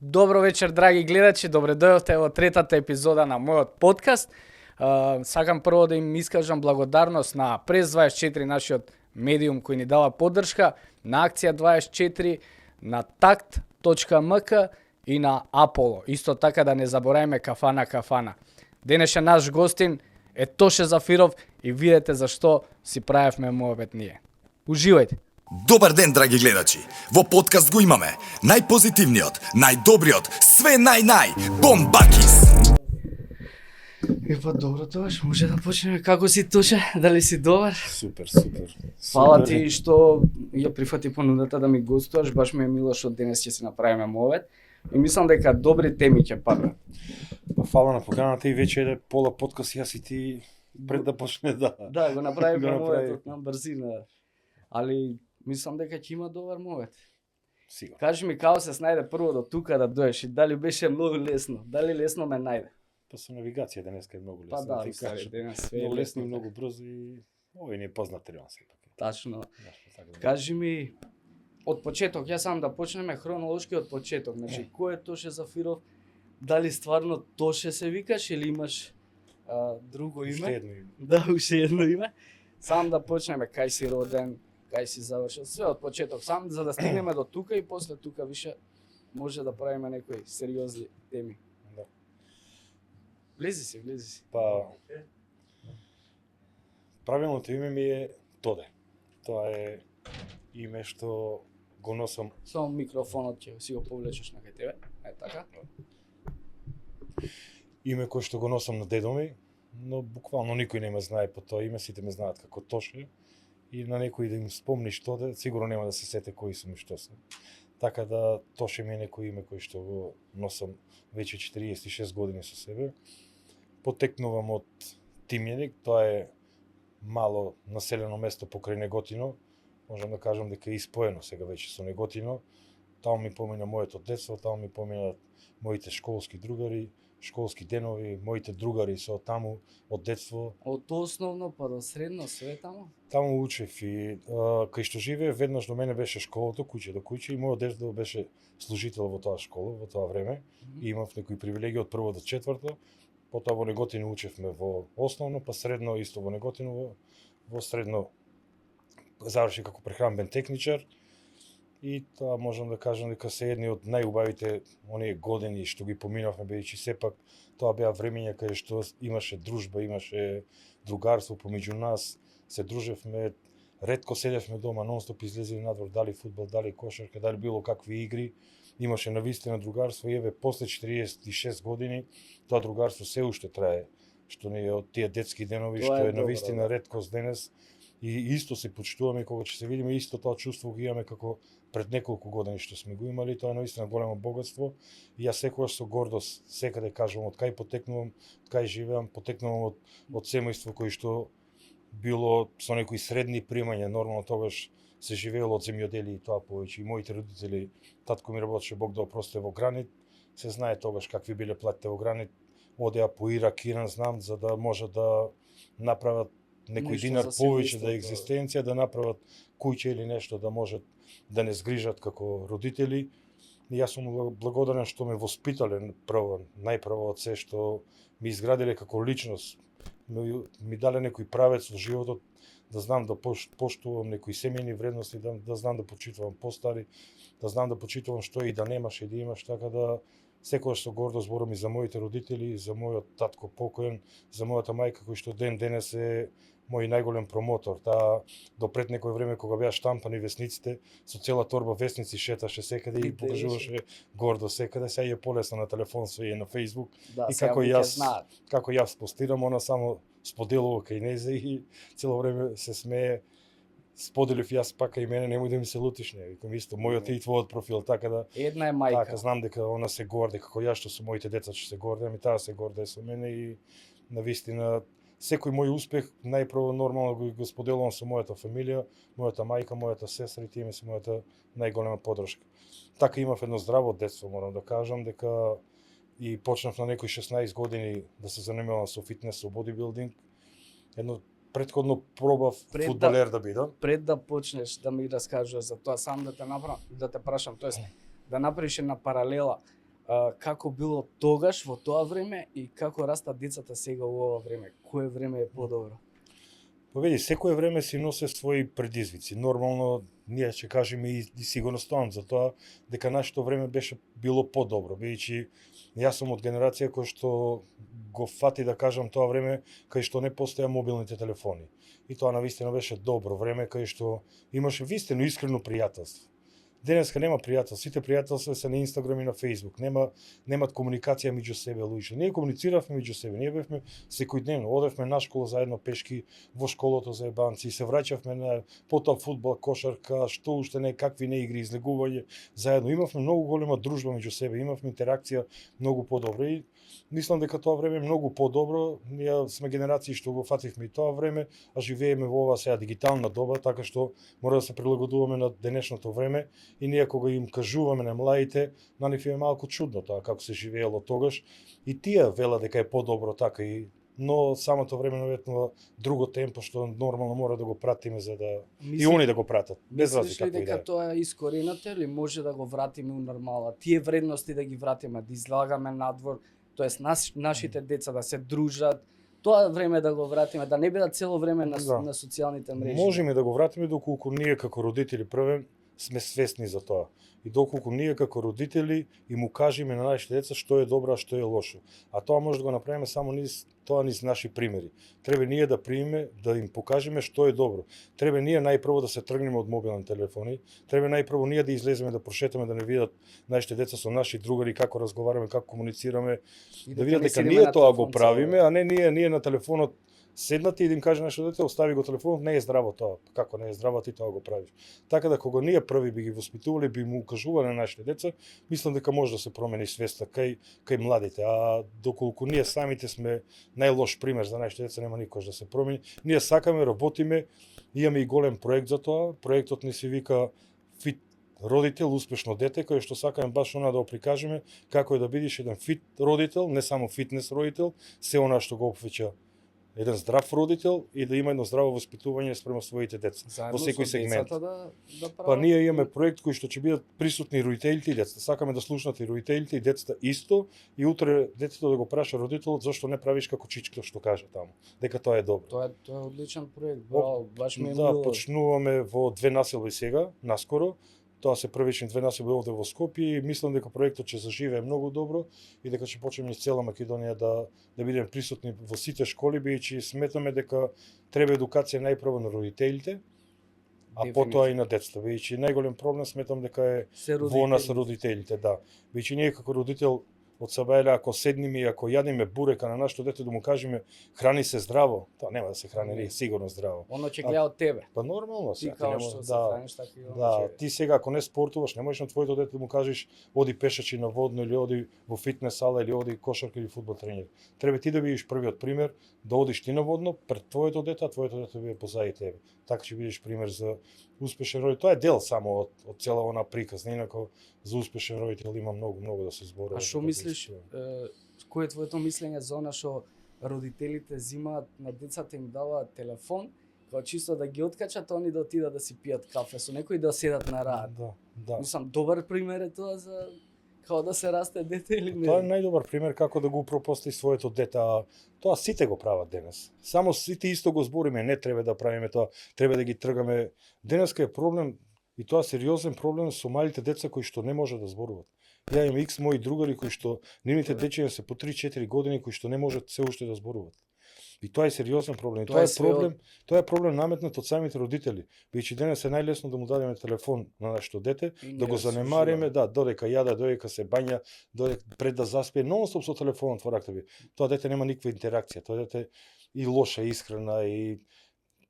Добро вечер, драги гледачи, добре дојдовте во третата епизода на мојот подкаст. Сакам прво да им искажам благодарност на Прес 24, нашиот медиум кој ни дава поддршка, на Акција 24, на Takt.mk и на Аполо. Исто така да не заборајме Кафана. Денешен наш гостин е Тоше Зафиров и видете зашто си правевме муабет ние. Уживајте! Добар ден, драги гледачи! Во подкаст го имаме најпозитивниот, најдобриот, све нај, Бомбакис! Епа добро, Тош, може да почнеме. Како си, Тоше? Дали си добар? Супер. Фала ти што ја прифати понудата да ми гостуваш, баш ми е мило што денес ќе си направиме мовет. И мислам дека добри теми ќе паднат. Фала на поканата и вече е пола подкаст јас и ти пред да почне да. Да, го направиме моветот на брзина. Али мислам дека ќе има добар мовет. Сигурно. Кажи ми како се снајде прво до тука да доеш и дали беше многу лесно? Дали лесно ме најде? Па со навигација денеска е многу лесно. Па да, ти устари, кажеш. денес све е Многу лесно. лесно и многу брзо и овој не е познат район сепак. Тачно. Така да. Кажи ми од почеток, јас сам да почнеме хронолошки од почеток. Значи, кој е Тоше Зафиров? Дали стварно Тоше се викаш или имаш друго име? Уште едно име. Да, уште едно име. Сам да почнеме кај си роден, кај си завршил, све од почеток, сам за да стигнеме до тука и после тука више може да правиме некои сериозни теми. Да. Влези си. Па правилното име ми е Тоде. Тоа е име што го носам. Само микрофонот ќе си го повлечеш на кај тебе. Е така. Име кој што го носам на дедо ми, но буквално никој не ме знае по тоа име, сите ме знаат како Тоше. И на некој да им спомниш Тоде, сигурно нема да се сете кои сум и што сум. Така да Тоше ми е некој име кој што го носам веќе 46 години со себе. Потекнувам од Тимјаник, тоа е мало населено место покрај Неготино. Можам да кажам дека е испоено сега веќе со Неготино. Таму ми помина моето детство, таму ми поминат моите школски другари, школски денови, моите другари со таму од детство. Од основно па до средно све таму? Таму учев и кај што живее, веднаш до мене беше школото, куќе до куќе, и мојот дедо беше служител во таа школа, во тоа време. И имав некои привилегии од прво до четврто. Потоа во Неготино учевме во основно, па средно исто во Неготино, во средно заврши како прехранбен техничар. И тоа можам да кажам дека се едни од најубавите оние години што ги поминавме, бидејќи сепак тоа беа времења кај што имаше дружба, имаше другарство помеѓу нас, се дружевме, ретко седевме дома, нонстоп излеземе надвор, дали фудбал, дали кошарка, дали било какви игри. Имаше навистина другарство и еве после 46 години тоа другарство се уште трае, што не е од тие детски денови, Тоа што е е добро, навистина да. реткост денес. И исто се почитуваме кога ќе се видиме, исто тоа чувство го имаме како пред неколку години што сме го имали. Тоа е наистина големо богатство и јас секогаш со гордост секаде кажувам од кај потекнувам, од кај живеам, потекнувам од семејство кој што било со некои средни примања, нормално тогаш се живеело од земјоделие и тоа повеќе. И моите родители, татко ми работеше, Бог да опрости, во Гранит, се знае тогаш какви биле платите во Гранит, одеа по Ирак, Иран, знам, за да може да направат некој Нешто динар за повеќе семејството. да екзистенција, да направат куќа или нешто да можат да не сгрижат како родители. И јас сум благодарен што ме воспитале прво, најпрво од се што ми изградиле како личност, ми дале некој правец во животот, да знам да поштувам некои семејни вредности, да знам да почитувам постари, да знам да почитувам што и да немаш и да имаш, така да секогаш со гордост зборам и за моите родители, за мојот татко покоен, за мојата мајка кој што ден денес е мој најголем промотор. Таа до пред некој време кога беа штампани весниците, со цела торба весници шеташе секаде и покажуваше гордо секаде, сега е полесно на телефон, све е на Facebook. Да, И сега како веќе јас, знаат. како јас постирам, она само споделува кај незе и цело време се смее. Споделив јас пака и мене, немој да ми се лутиш, не, викам исто, мојот и твојот профил, така да Една е мајка. така знам дека она се горде, како јас што со моите деца што се горде, ами таа се горде со мене и навистина секој мој успех најпрво нормално го споделувам со мојата фамилија, мојата мајка, мојата сестра и тие ми се мојата најголема поддршка. Така имав едно здраво детство, морам да кажам, дека и почнав на некои 16 години да се занимавам со фитнес, со бодибилдинг. Едно претходно пробав Пред фудбалер да бидам. Пред да почнеш да ми раскажуваш за тоа, сам да те направам, да те прашам, тоест да направиш една паралела. како било тогаш во тоа време и како растат децата сега во ова време? Кое време е подобро? Па види, секое време си носе своји предизвици. Нормално, ние ќе кажеме и сигурно стоам за тоа дека нашето време беше било подобро, бидејќи јас сум од генерација кој што го фати да кажам тоа време кај што не постоја мобилните телефони. И тоа навистина беше добро време кај што имаше вистина искрено пријателство. Денеска нема пријател, сите пријателства се на Инстаграм и на Фејсбук. Немат комуникација меѓу себе луѓе. Ние комунициравме меѓу себе, ние бевме секојдневно, одевме на школа заедно пешки во школото за ебанци, се враќавме на потоа фудбал, кошарка, што уште не, какви не игри, излегување, заедно имавме многу голема дружба меѓу себе, имавме интеракција многу подобра и мислам дека тоа време е многу подобро. Ние сме генерации што го фативме и тоа време, а живееме во оваа сега дигитална доба, така што мора да се прилагодуваме на денешното време. И ние кога им кажуваме на младите, на нив е малку чудно тоа како се живеело тогаш. И тие велат дека е подобро така и но самото време наветнува друго темпо што нормално мора да го пратиме за да и они да го пратат. Без разлика Мислиш ли како дека идеја. тоа е искоренато или може да го вратиме у нормала? Тие вредности да ги вратиме, да излагаме надвор, тоест нашите деца да се дружат, тоа време да го вратиме, да не бидат цело време на, Да. на социјалните мрежи. Можеме да го вратиме доколку ние како родители првен сме свесни за тоа. И доколку ние како родители и му кажеме на нашите деца што е добро, а што е лошо. А тоа може да го направиме само низ наши примери. Треба ние да примеме, да им покажеме што е добро. Треба ние најпрво да се тргнеме од мобилни телефони. Треба најпрво ние да излеземе да прошетаме, да не видат нашите деца со наши другари како разговараме, како комуницираме, И да видат не дека седиме ние на тоа го телефон правиме, цело а не ние на телефонот седнати и да им каже нашето дете, остави го телефонот, не е здраво тоа. Како не е здраво, ти тоа го правиш. Така да кога ние први би ги воспитувале, би му укажувале на нашите деца, мислам дека може да се промени свеста кај младите. А доколку ние самите сме најлош пример за нашите деца, нема никош да се промени. Ние сакаме, работиме, имаме и голем проект за тоа. Проектот ни се вика Фит родител, успешно дете, кај што сакаме баш она да го прикажеме како е да бидеш еден фит родител, не само фитнес родител, се она што го опфаќа еден здрав родител и да има едно здраво воспитување спрема своите деца заедно во секој со сегмент. децата да прават. Па ние имаме проект кој што ќе бидат присутни родителите и децата. Сакаме да слушнат и родителите и децата исто и утре детето да го праша родителот зашто не правиш како чичката што каже таму, дека тоа е добро. Тоа е одличен проект, браво, баш ми е Да, мило. почнуваме во 2 населби сега, наскоро. Тоа се првични 2 населби овде во Скопје и мислам дека проектот ќе заживее многу добро и дека ќе почнеме низ цела Македонија да бидеме присутни во сите школи, бидејќи сметаме дека треба едукација најпрво на родителите, а потоа и на децата. Бидејќи најголем проблем сметам дека е Се во нас родители. родителите, да. Бидејќи ние како родител од Сабајле, ако седниме и ако јадиме бурека на нашето дете да му кажеме храни се здраво, тоа нема да се храни Не. сигурно здраво. Оно ќе гледа од тебе. Па нормално Ти сега. као што се храниш, така и оно Да, ќе- ти сега ако не спортуваш, не можеш на твоето дете да му кажеш оди пешачи на водно или оди во фитнес сала или оди кошарка или фудбал тренер. Треба ти да бидеш првиот пример, да одиш ти на водно пред твоето дете, а твоето дете биде позади тебе. Така ќе бидеш пример за успешен родител. Тоа е дел само од цела она приказна, инаку за успешен родител има многу да се зборува. А што мислиш, кој е твоето мислење за она што родителите зимаат на децата им даваат телефон, као чисто да ги откачат, они да отидат да си пијат кафе со некој и да седат на раат. Да. Мислам, добар пример е тоа за као да се расте дете или не? Тоа е најдобар пример како да го пропости своето дете, а тоа сите го прават денес. Само сите исто го збориме, не треба да правиме тоа, треба да ги тргаме. Денеска е проблем, и тоа сериозен проблем со малите деца кои што не може да зборуваат. Ја имам икс мои другари кои што нивните дечиња се по 3-4 години кои што не можат се уште да зборуваат. И тоа е сериозен проблем. И Тоа е тоа е проблем наметнат од самите родители. Бидејќи денес е најлесно да му дадеме телефон на нашето дете, И да ние го се занемариме, уживаме. да, додека јаде, додека се бања, додека пред да заспие, нонстоп со телефонот во раката ви. Тоа дете нема никаква интеракција, тоа дете и лоша исхрана и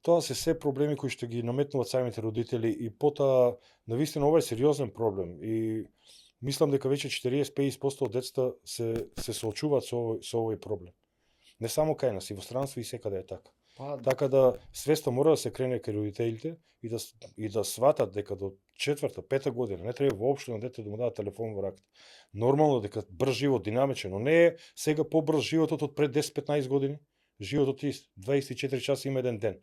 тоа се проблеми кои што ги наметнуваат самите родители и потоа навистина ова е сериозен проблем и мислам дека веќе 40-50% од децата се соочуваат со овој проблем. Не само кај нас, и во странство и секаде е така. Па, Така да свеста мора да се крене кај родителите и да сватат дека до 4-5 година не треба воопшто на дете да му дадат телефон во раката. Нормално дека брз живот, динамичен, но не е сега побрз животот од пред 10-15 години. Животот ист, 24 часа има еден ден.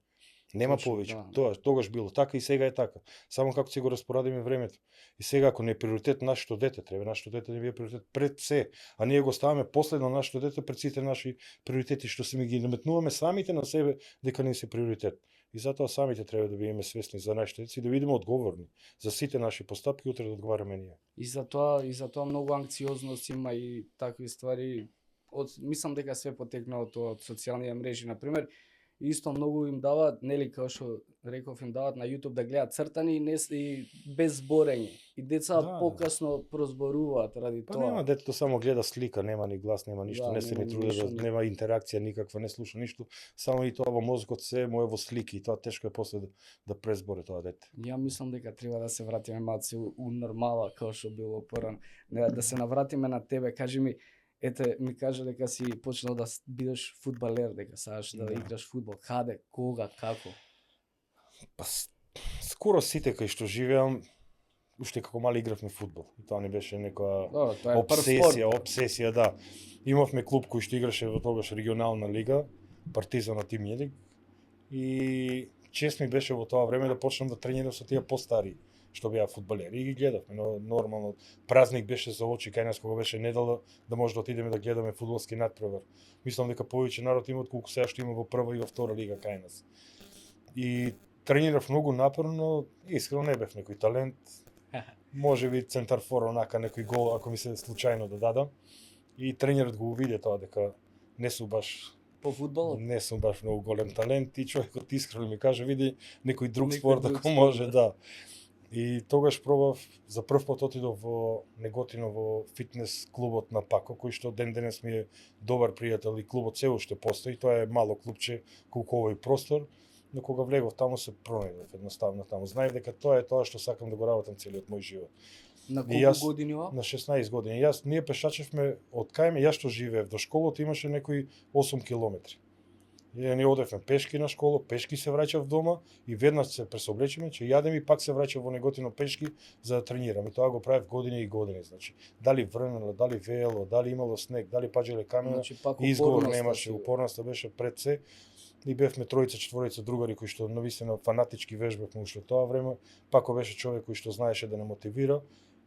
Нема Точно, повеќе. да. Тогаш било така и сега е така. Само како ќе го распорадиме времето. И сега ако не е приоритет нашето дете, треба нашето дете да биде приоритет пред се, а ние го ставаме последно нашето дете пред сите наши приоритети што се ми ги наметнуваме самите на себе дека не се приоритет. И затоа самите треба да бидеме свесни за нашите деца и да бидеме одговорни за сите наши постапки, утре да одговараме ние. И затоа многу анксиозност има и такви ствари. Мислам дека све потекнало тоа од социјалните мрежи, на пример. Исто многу им даваат, нели, како што реков, им даваат на YouTube да гледаат цртани и без зборење. И деца Да. покасно прозборуваат ради Па тоа. нема, детето само гледа слика, нема ни глас, нема ништо, Да, не се нема ни ни труди, ништо, нема интеракција никаква, не слуша ништо, само и тоа во мозокот се му е во слики и тоа тешко е после да презборе тоа дете. Ја мислам дека треба да се вратиме малце у нормала, како што било порано. Да се навратиме на тебе, кажи ми, ете, ми кажа дека си почнал да бидеш фудбалер, дека сакаш да Да. играш фудбал. Каде, кога, како? Па скоро сите кај што живеам, уште како мали игравме фудбал. И тоа не беше некоја Добро, тоа е прв спорт. обсесија, да. Имавме клуб кој што играше во тогаш регионална лига, Партизанот и Мјелик. И чест ми беше во тоа време да почнам да тренирам со тие постари што беа фудбалери и ги гледавме, но нормално празник беше за очи кај нас кога беше недела да може да отидеме да гледаме фудбалски надпревар. Мислам дека повеќе народ има отколку сега што има во прва и во втора лига кај нас. И тренирав многу напорно, но искрено не бев некој талент. Може би центарфор онака некој гол ако ми се случајно да дадам. И тренерот го увиде тоа дека не сум баш По фудбалот? не сум баш многу голем талент и човекот искрено ми каже види некој друг Некој спорт друг ако спорт, може, да. да. И тогаш пробав, за прв пат отидов во Неготино во фитнес клубот на Пако, кој што ден денес ми е добар пријател и клубот се уште постои, тоа е мало клубче колку овој простор, но кога влегов таму се пронајдов едноставно таму. Знаев дека тоа е тоа што сакам да го работам целиот мој живот. На И колку јас- години ова? На 16 години. Ние пешачевме од кај јас што живеев до школата имаше некои 8 километри. И ние одевме пешки на школа, пешки се враќав дома и веднаш се пресоблечеме, че јадем и пак се враќав во Неготино пешки за да тренирам. И тоа го правев години и години, значи. Дали врнело, дали веело, дали имало снег, дали паѓале камена, Значи, пак изговор упорноста немаше, си. упорноста беше пред се. И бевме тројца, четворица другари кои што навистина фанатички вежбавме уште тоа време. Пако беше човек кој што знаеше да не мотивира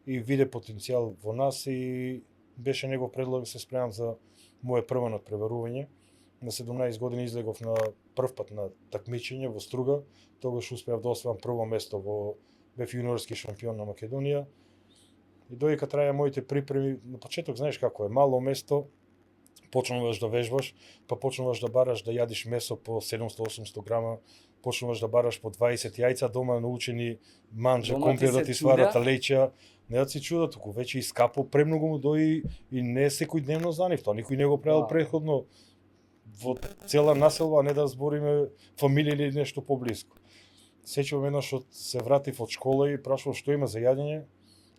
и виде потенцијал во нас и беше негов предлог да се спремам за моје прво надпреварување. На 17 години излегов на прв пат на такмичење во Струга, тогаш успеав да освојам прво место во бев јуниорски шампион на Македонија. И додека траја моите припреми, на почеток знаеш како е, мало место, почнуваш да вежбаш, па почнуваш да бараш да јадиш месо по 700-800 грама, почнуваш да бараш по 20 јајца дома научени манџа, Дома компир ти да се ти сварат чудеа? леќа. Не да си чуда, туку веќе искапо, премногу му дои и не секој дневно за нив, тоа никој не го правил Да. претходно во цела населба, а не да збориме фамилија или нешто поблиску. Сеќавам еднаш од се вратив од школа и прашував што има за јадење,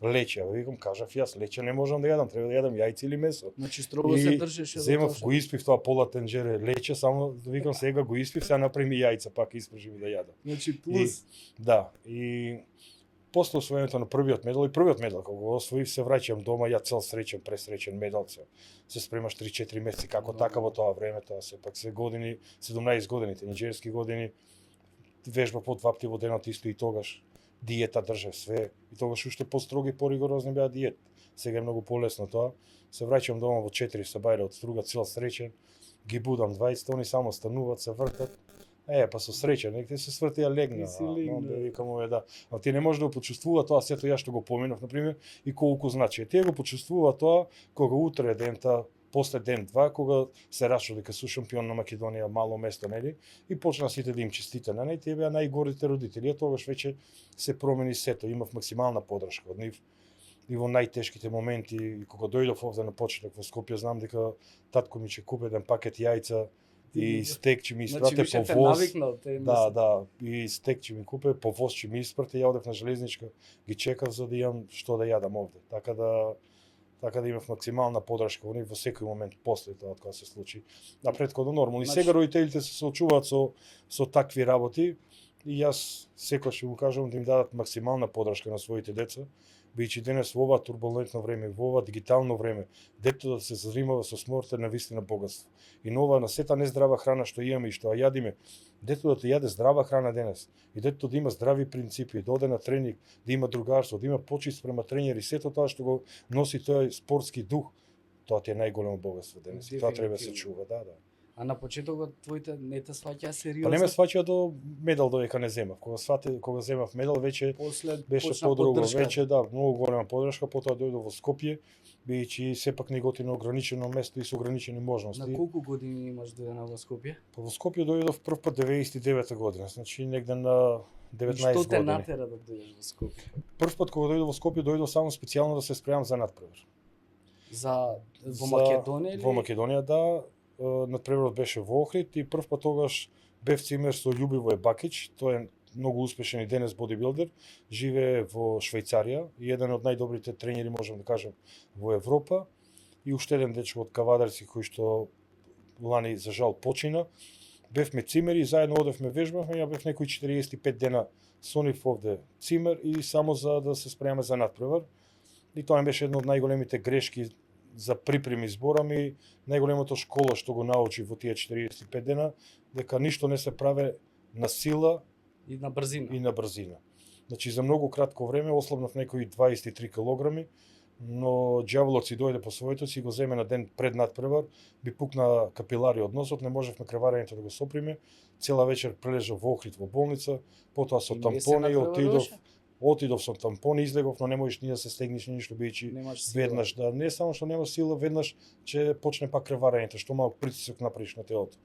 леќе. Викам, кажав јас, леќе не можам да јадам, треба да јадам јајци или месо. Значи строго се држеше земав, го испив тоа пола тенџере леќе, само викам сега го испив, сега направи ми јајца, пак испржи ми да јадам. Значи плюс. Да, и после освојањето на првиот медал и првиот медал кога го освоив се враќам дома, ја цел среќен, пресреќен медал се спремаш 3-4 месеци како така во тоа време, тоа се пак се години, 17 години, тинеџерски години, вежба по 2 пати во денот исто и тогаш диета држев све и тогаш уште построги, поригорозни беа диет. Сега е многу полесно тоа. Се враќам дома во 4 со бајле од Струга, цел среќен, ги будам 20, они само стануваат, се вртат. Па со среќа, некој се сврти ја легна. И си легна. Викам ове да. А ти не можеш да го почувствува тоа сето ја што го поминав на пример и колку значи. Тие го почувствува тоа кога утре дента после ден-два, кога се рашо дека су шампион на Македонија, мало место, нели? И почна сите да им честите на неј, тие беа најгорите родители. Тогаш веќе се промени сето, имав максимална поддршка од нив. И во најтешките моменти, и кога дојдов овде на почеток во Скопје, знам дека татко ми ќе купи еден пакет јајца и стек ќе ми испрате Значи, по воз. навикнал, Да, и стек ќе ми купе, по воз ќе ми испрате, ја одев на железничка, ги чекав за да имам што да јадам овде. Така да имав максимална поддршка во нив во секој момент после тоа кога се случи. На претходно нормално. И Значи- сега родителите се соочуваат со такви работи и јас секогаш ќе го кажам да им дадат максимална поддршка на своите деца, Бијќи денес во ова турбулентно време, во ова дигитално време, детето да се занимава со сморт е навистина богатство. И нова на сета нездрава храна што имаме и што ја јадиме, детето да јаде здрава храна денес. И детето да има здрави принципи, да оде на тренинг, да има другарство, да има почит према тренери, сето тоа што го носи тој спортски дух, тоа ти е најголемо богатство денес. И тоа треба да се чува, да. А на почетокот твоите не те сваќаа сериозно? Па не ме сваќа до медал додека не земав. Кога земав медал веќе После беше подруго, веќе да, многу голема поддршка, потоа дојдов во Скопје, бидејќи сепак неготино ограничено место и со ограничени можности. На колку години имаш дојдена во Скопје? Па во Скопје дојдов прв пат 99 година, значи негде на 19 години. Што те натера да дојдеш во Скопје? Прв пат кога дојдов во Скопје дојдов само специјално да се спремам за надпревар. Во Македонија или? Во Македонија, да. Надпреварот беше во Охрид и прв пат тогаш бев цимер со Љубивој Бакич, тој е многу успешен и денес бодибилдер, живее во Швајцарија и еден од најдобрите тренери, можам да кажам, во Европа. И уште еден дечко од Кавадарци кој што лани за жал почина. Бевме цимери, заедно одевме вежбавме, ја бев некои 45 дена со нив овде цимер и само за да се спремаме за надпревар. И тоа беше една од најголемите грешки за припреми зборами, најголемото школа што го научи во тие 45 дена, дека ништо не се праве на сила и на брзина. И на брзина. Значи за многу кратко време ослабнав некои 23 килограми, но џаволот си дојде по своето, си го земе на ден пред надпревар, би пукна капилари од носот, не можевме крварењето да го соприме, цела вечер прележав во Охрид во болница, потоа со тампони отидов со тампони, излегов, но не можеш ни да се стегнеш ни ништо, бидејќи веднаш да не само што нема сила, веднаш ќе почне пак крварењето, што малку притисок направиш на телото.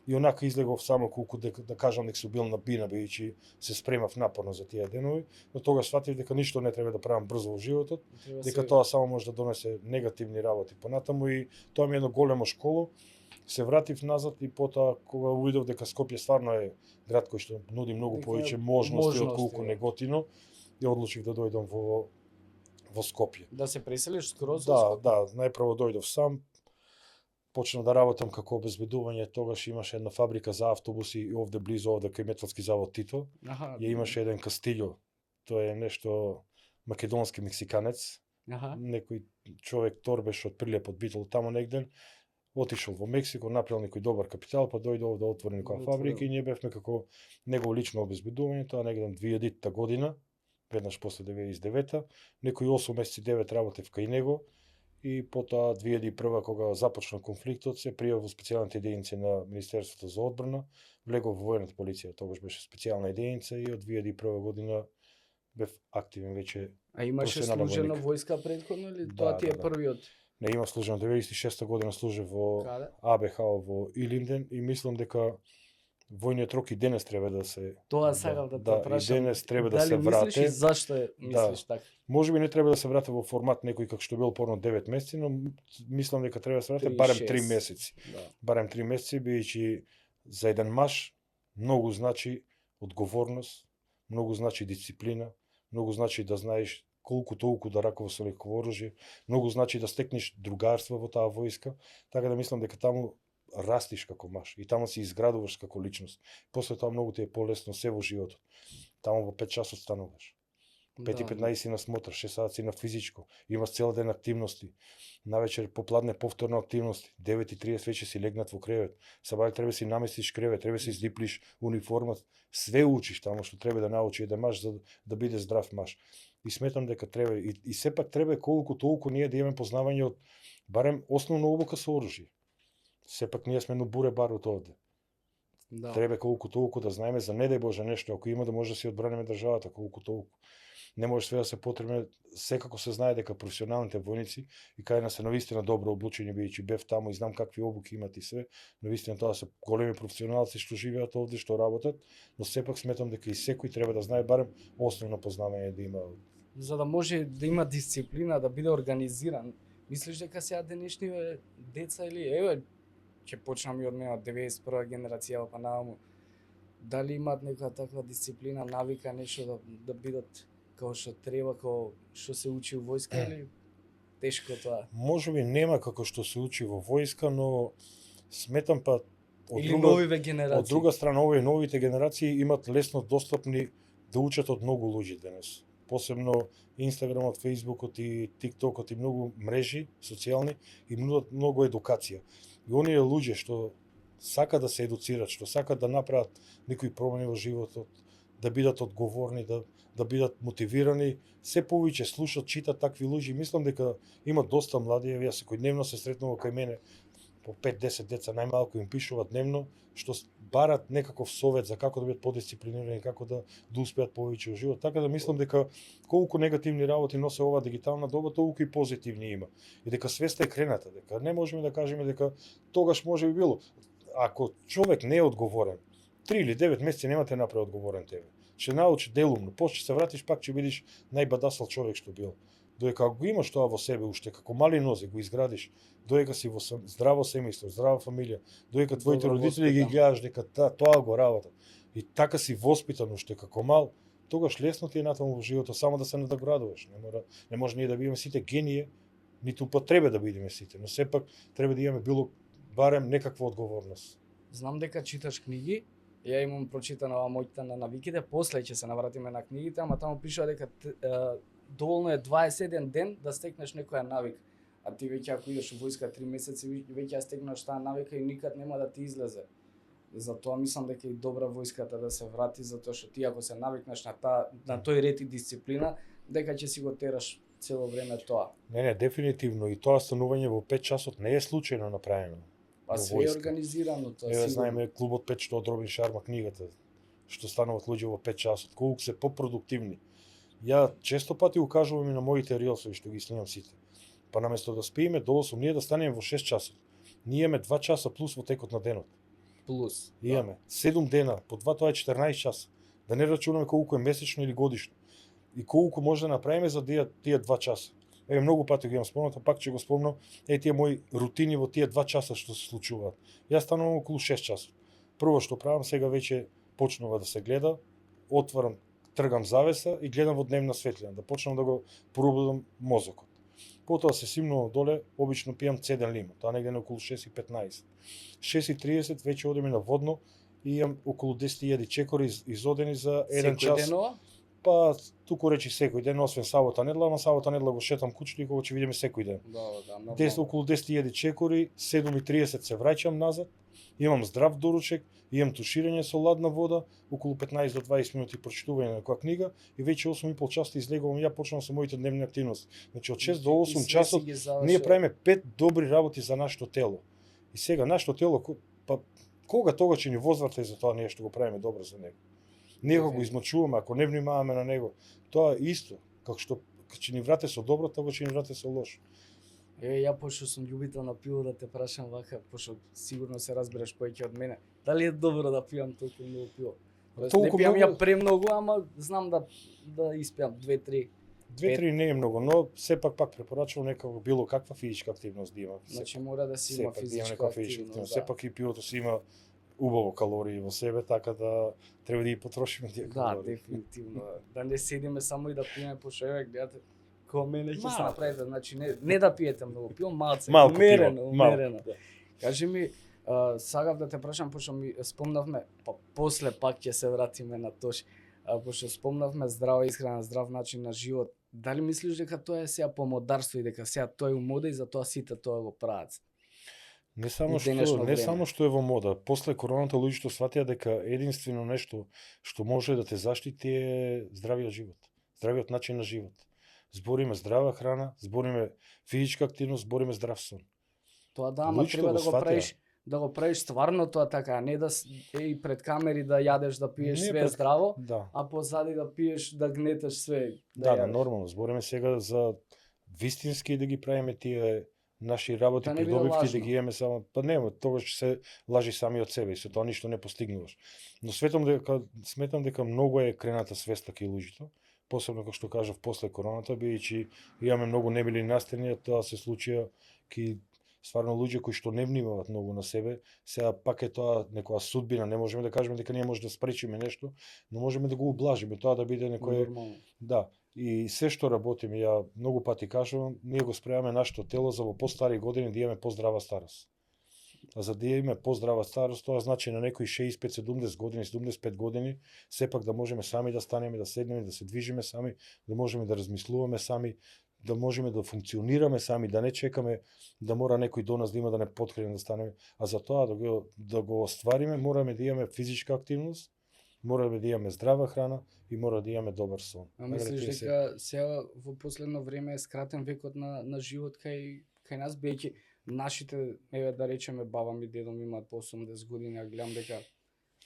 И онака излегов само колку да кажам дека сум бил на бина, бидејќи се спремав напорно за тие денови, но тогаш сватив дека ништо не треба да правам брзо во животот, дека тоа само може да донесе негативни работи понатаму и тоа ми е едно големо школо. Се вратив назад и потоа кога увидов дека Скопје стварно е град кој што нуди многу повеќе можности отколку Неготино, ја одлучив да дојдам во Скопје. Да се преселиш скроз? Да, најпрво дојдов сам, почнав да работам како обезбедување, тогаш имаше една фабрика за автобуси и овде близо овде кај Металски завод Тито. Ја имаше еден Кастилјо, тоа е нешто македонски мексиканец. Некој човек торбеш од прилеп од Битол тамо негден. Отишол во Мексико, направил некој добар капитал, па дојде овде отвори некоја фабрика и ние бевме како негово лично обезбедување, тоа негден 2000 година, веднаш после 99-та, некои 8 месеци 9 работев кај него и потоа 2001 кога започна конфликтот се пријав во специјалните единици на Министерството за одбрана, влегов во војната полиција, тогаш беше специјална единица и од 2001 година бев активен веќе. А имаше служено војска претходно или тоа ти е првиот? Не, има служено 96-та година служев во АБХ во Илинден и мислам дека војниот рок и денес треба да се тоа сакав да те прашам. И денес треба да се врате. Дали мислиш и зашто мислиш така? Можеби не треба да се врате во формат некој како што бил порно 9 месеци, но мислам дека треба да се врате барем 3 месеци. Барем 3 месеци, бидејќи за еден маж многу значи одговорност, многу значи дисциплина, многу значи да знаеш колку толку да раковаш со некој оружје, многу значи да стекнеш другарство во таа војска, така да мислам дека таму растиш како маж и таму се изградуваш како личност. После тоа многу ти е полесно се во животот. Таму во 5 часот стануваш. 5:15 си на смотр, 6 сати си на физичко, имаш цел ден активности. Навечер попладне повторна активности, 9:30 веќе си легнат во кревет. Сабајле треба си наместиш кревет, треба си издиплиш униформат, све учиш таму што треба да научи еден маж за да биде здрав маж. И сметам дека треба и сепак треба колку толку ние да имаме познавање од барем основна обука со оружје. Сепак ние сме на буре барут овде. Треба колку толку да знаеме за не дај Боже нешто, ако има да може да си одбраниме државата колку толку. Не може све да се потребне, секако се знае дека професионалните војници и кај нас се навистина добро облучени, бидејќи бев таму и знам какви обуки имат и све, навистина тоа се големи професионалци што живеат овде, што работат, но сепак сметам дека и секој треба да знае барем основно познавање да има. За да може да има дисциплина, да биде организиран. Мислиш дека сега денешниве деца или еве ќе почнам и од мене од 91 генерација па наваму, дали имаат некоја таква дисциплина, навика, нешто да бидат како што треба, како што се учи во војска или тешко тоа? Можеби нема како што се учи во војска, но сметам па од друга страна овие новите генерации имат лесно достапни да учат од многу луѓе денес. посебно Инстаграмот, Фејсбукот и ТикТокот и многу мрежи социјални и многу едукација. И оние луѓе што сакаат да се едуцират, што сакаат да направат некои промени во животот, да бидат одговорни, да бидат мотивирани, се повеќе слушат, читат такви луѓе. Мислам дека има доста млади, јас секојдневно се сретнувам кај мене по 5-10 деца најмалку им пишуваат дневно, што барат некаков совет за како да бидат подисциплинирани, како да успеат повеќе во живот. Така да мислам дека колку негативни работи носи оваа дигитална доба, толку и позитивни има. И дека свеста е крената, дека не можеме да кажеме дека тогаш може би било. Ако човек не е одговорен, 3 или 9 месеци нема те направи одговорен тебе. Ќе научи делумно, после се вратиш пак ќе бидеш најбадасал човек што бил. Додека ако го имаш тоа во себе уште како мали нозе го изградиш, додека си во здраво семејство, здрава фамилија, додека твоите родители ги гледаш дека тоа го работат и така си воспитан уште како мал, тогаш лесно ти е натаму во животот само да се надоградуваш. Не може ние да бидеме сите гении, ниту па треба да бидеме сите, но сепак треба да имаме било барем некаква одговорност. Знам дека читаш книги, ја имам прочитано моите на навиките, после ќе се навратиме на книгите, ама таму пишува дека доволно е 21 ден да стекнеш некоја навика. А ти веќе ако идеш во војска 3 месеци, веќе ја стекнеш таа навика и никад нема да ти излезе. Затоа мислам дека е добра војската да се врати, затоа што ти ако се навикнеш на тој ред и дисциплина, дека ќе си го тераш цело време тоа. Не, дефинитивно и тоа станување во 5 часот не е случајно направено. Па све е организирано тоа. Еве знаеме клубот 5 што од Робин Шарма книгата, што стануваат луѓе во 5 часот, колку се попродуктивни. Ја често пати укажувам и на моите рилсови што ги снимам сите. Па наместо да спиеме до 8, ние да станеме во 6 часот. Ние имаме 2 часа плюс во текот на денот. Плюс. Имаме 7 дена, по 2 тоа е 14 часа. Да не рачунаме колку е месечно или годишно. И колку може да направиме за тие 2 часа. Еве многу пати го имам спомнато, пак ќе го спомнам, тие мои рутини во тие 2 часа што се случуваат. Јас станувам околу 6 часа. Прво што правам, сега веќе почнува да се гледа, отварам, тргам завеса и гледам во дневна светлина, да почнам да го пробудам мозокот. Потоа се симнувам доле, обично пијам цеден лимон, тоа негде на околу 6:15. 6:30 веќе одиме на водно и имам околу 10.000 чекори изодени за 1 час. Денова? Па туку речи секој ден, освен сабота недела, но сабота недела го шетам кучето и кога ќе видиме секој ден. Да, Околу 10.000 чекори, 7:30 се враќам назад, имам здрав доручек, имам туширање со ладна вода, околу 15 до 20 минути прочитување на некоја книга и веќе 8,5 часа излегувам, ја почнувам со моите дневни активности. Значи од 6 до 8 часот ние правиме 5 добри работи за нашето тело. И сега нашето тело, па кога тогаш ќе ни возврата и за тоа ние што го правиме добро за него. Него го измачуваме, ако не внимаваме на него, тоа е исто, како што ќе ни врате со добро, тогаш ќе ни врате со лошо. Ја пошто сум љубител на пиво да те прашам вака, пошто сигурно се разбереш повеќе од мене. Дали е добро да пијам толку многу пиво? Не пијам ја премногу, ама знам да испијам 2-3. 2-3 не е многу, но сепак пак препорачувам некако било каква физичка активност да има. Значи мора да си има физичка активност. Сепак и пивото си има убаво калории во себе, така да треба да ги потрошиме тие калории. Да, дефинитивно. Да не седиме само и да пиеме, пошто еве гледате кој мене ќе се направите, значи не да пиете многу пиво, малку умерено. Да. Кажи ми, сагав да те прашам, пошто ми спомнавме, па после пак ќе се вратиме на тош, пошто спомнавме здрава исхрана, здрав начин на живот. Дали мислиш дека тоа е сега помодарство и дека сега тоа е у мода и затоа сите тоа го прават? Не само што е во мода, после короната луѓето сватија дека единствено нешто што може да те заштити е здравиот живот, здравиот начин на живот. Збориме здрава храна, збориме физичка активност, збориме здрав сон. Тоа да, ама треба да го правиш стварно тоа така, а не да и пред камери да јадеш, да пиеш све здраво, а позади да пиеш, да гнетеш све. Да, нормално. Збориме сега за вистински да ги правиме тие наши работи, придобивки да ги имаме само, па нема, тогаш се лажи сами од себе и со тоа ништо не постигнуваш. Но сметам дека многу е крената свеста кај луѓето, посебно како што кажав после короната, бидејќи имаме многу немили настројња, тоа се случија кај стварно луѓе кои што не внимаваат многу на себе, сега пак е тоа некоја судбина, не можеме да кажеме дека ние може да спречиме нешто, но можеме да го ублажиме, тоа да биде некој да. И се што работиме, ја многу пати кажувам, ние го спремаме нашето тело за во постари години да имаме поздрава старост. А за да имаме поздрава старост, тоа значи на некои 65-70 години, 75 години, сепак да можеме сами да станеме, да седнеме, да се движиме сами, да можеме да размислуваме сами, да можеме да функционираме сами, да не чекаме да мора некој до нас да има да не поткрени да станеме. А за тоа да го оствариме, мораме да имаме физичка активност, мораме да имаме здрава храна и мора да имаме добар сон. А мислиш дека сега во последно време е скратен векот на живот кај нас, бидејќи нашите, еве да речеме, баба ми, дедо ми имаат по 80 години, а гледам дека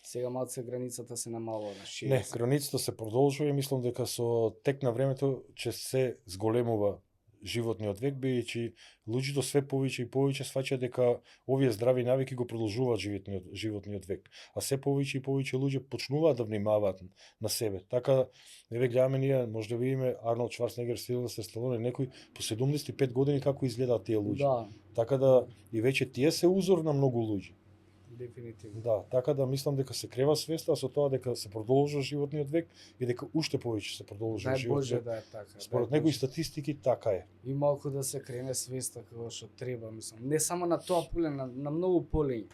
сега малце границата се намалува на 60. Не, границата се продолжува и мислам дека со тек на времето ќе се зголемува животниот век, бидејќи луѓето све повеќе и повеќе сваќаат дека овие здрави навики го продолжуваат животниот век, а се повеќе и повеќе луѓе почнуваат да внимаваат на себе. Така, еве гледаме ние, може да видиме Арнолд Шварценегер, Силвестер Сталоне, некои по 75 години како изгледаат тие луѓе. Да, Така да и веќе тие се узор на многу луѓе. дефинитивно. Да, така да мислам дека се крева свеста со тоа дека се продолжува животниот век и дека уште повеќе се продолжува Дај животниот Боже век. да е така. Според дај некои Боже. статистики така е. И малку да се крене свеста како што треба, мислам. Не само на тоа поле, на многу полења.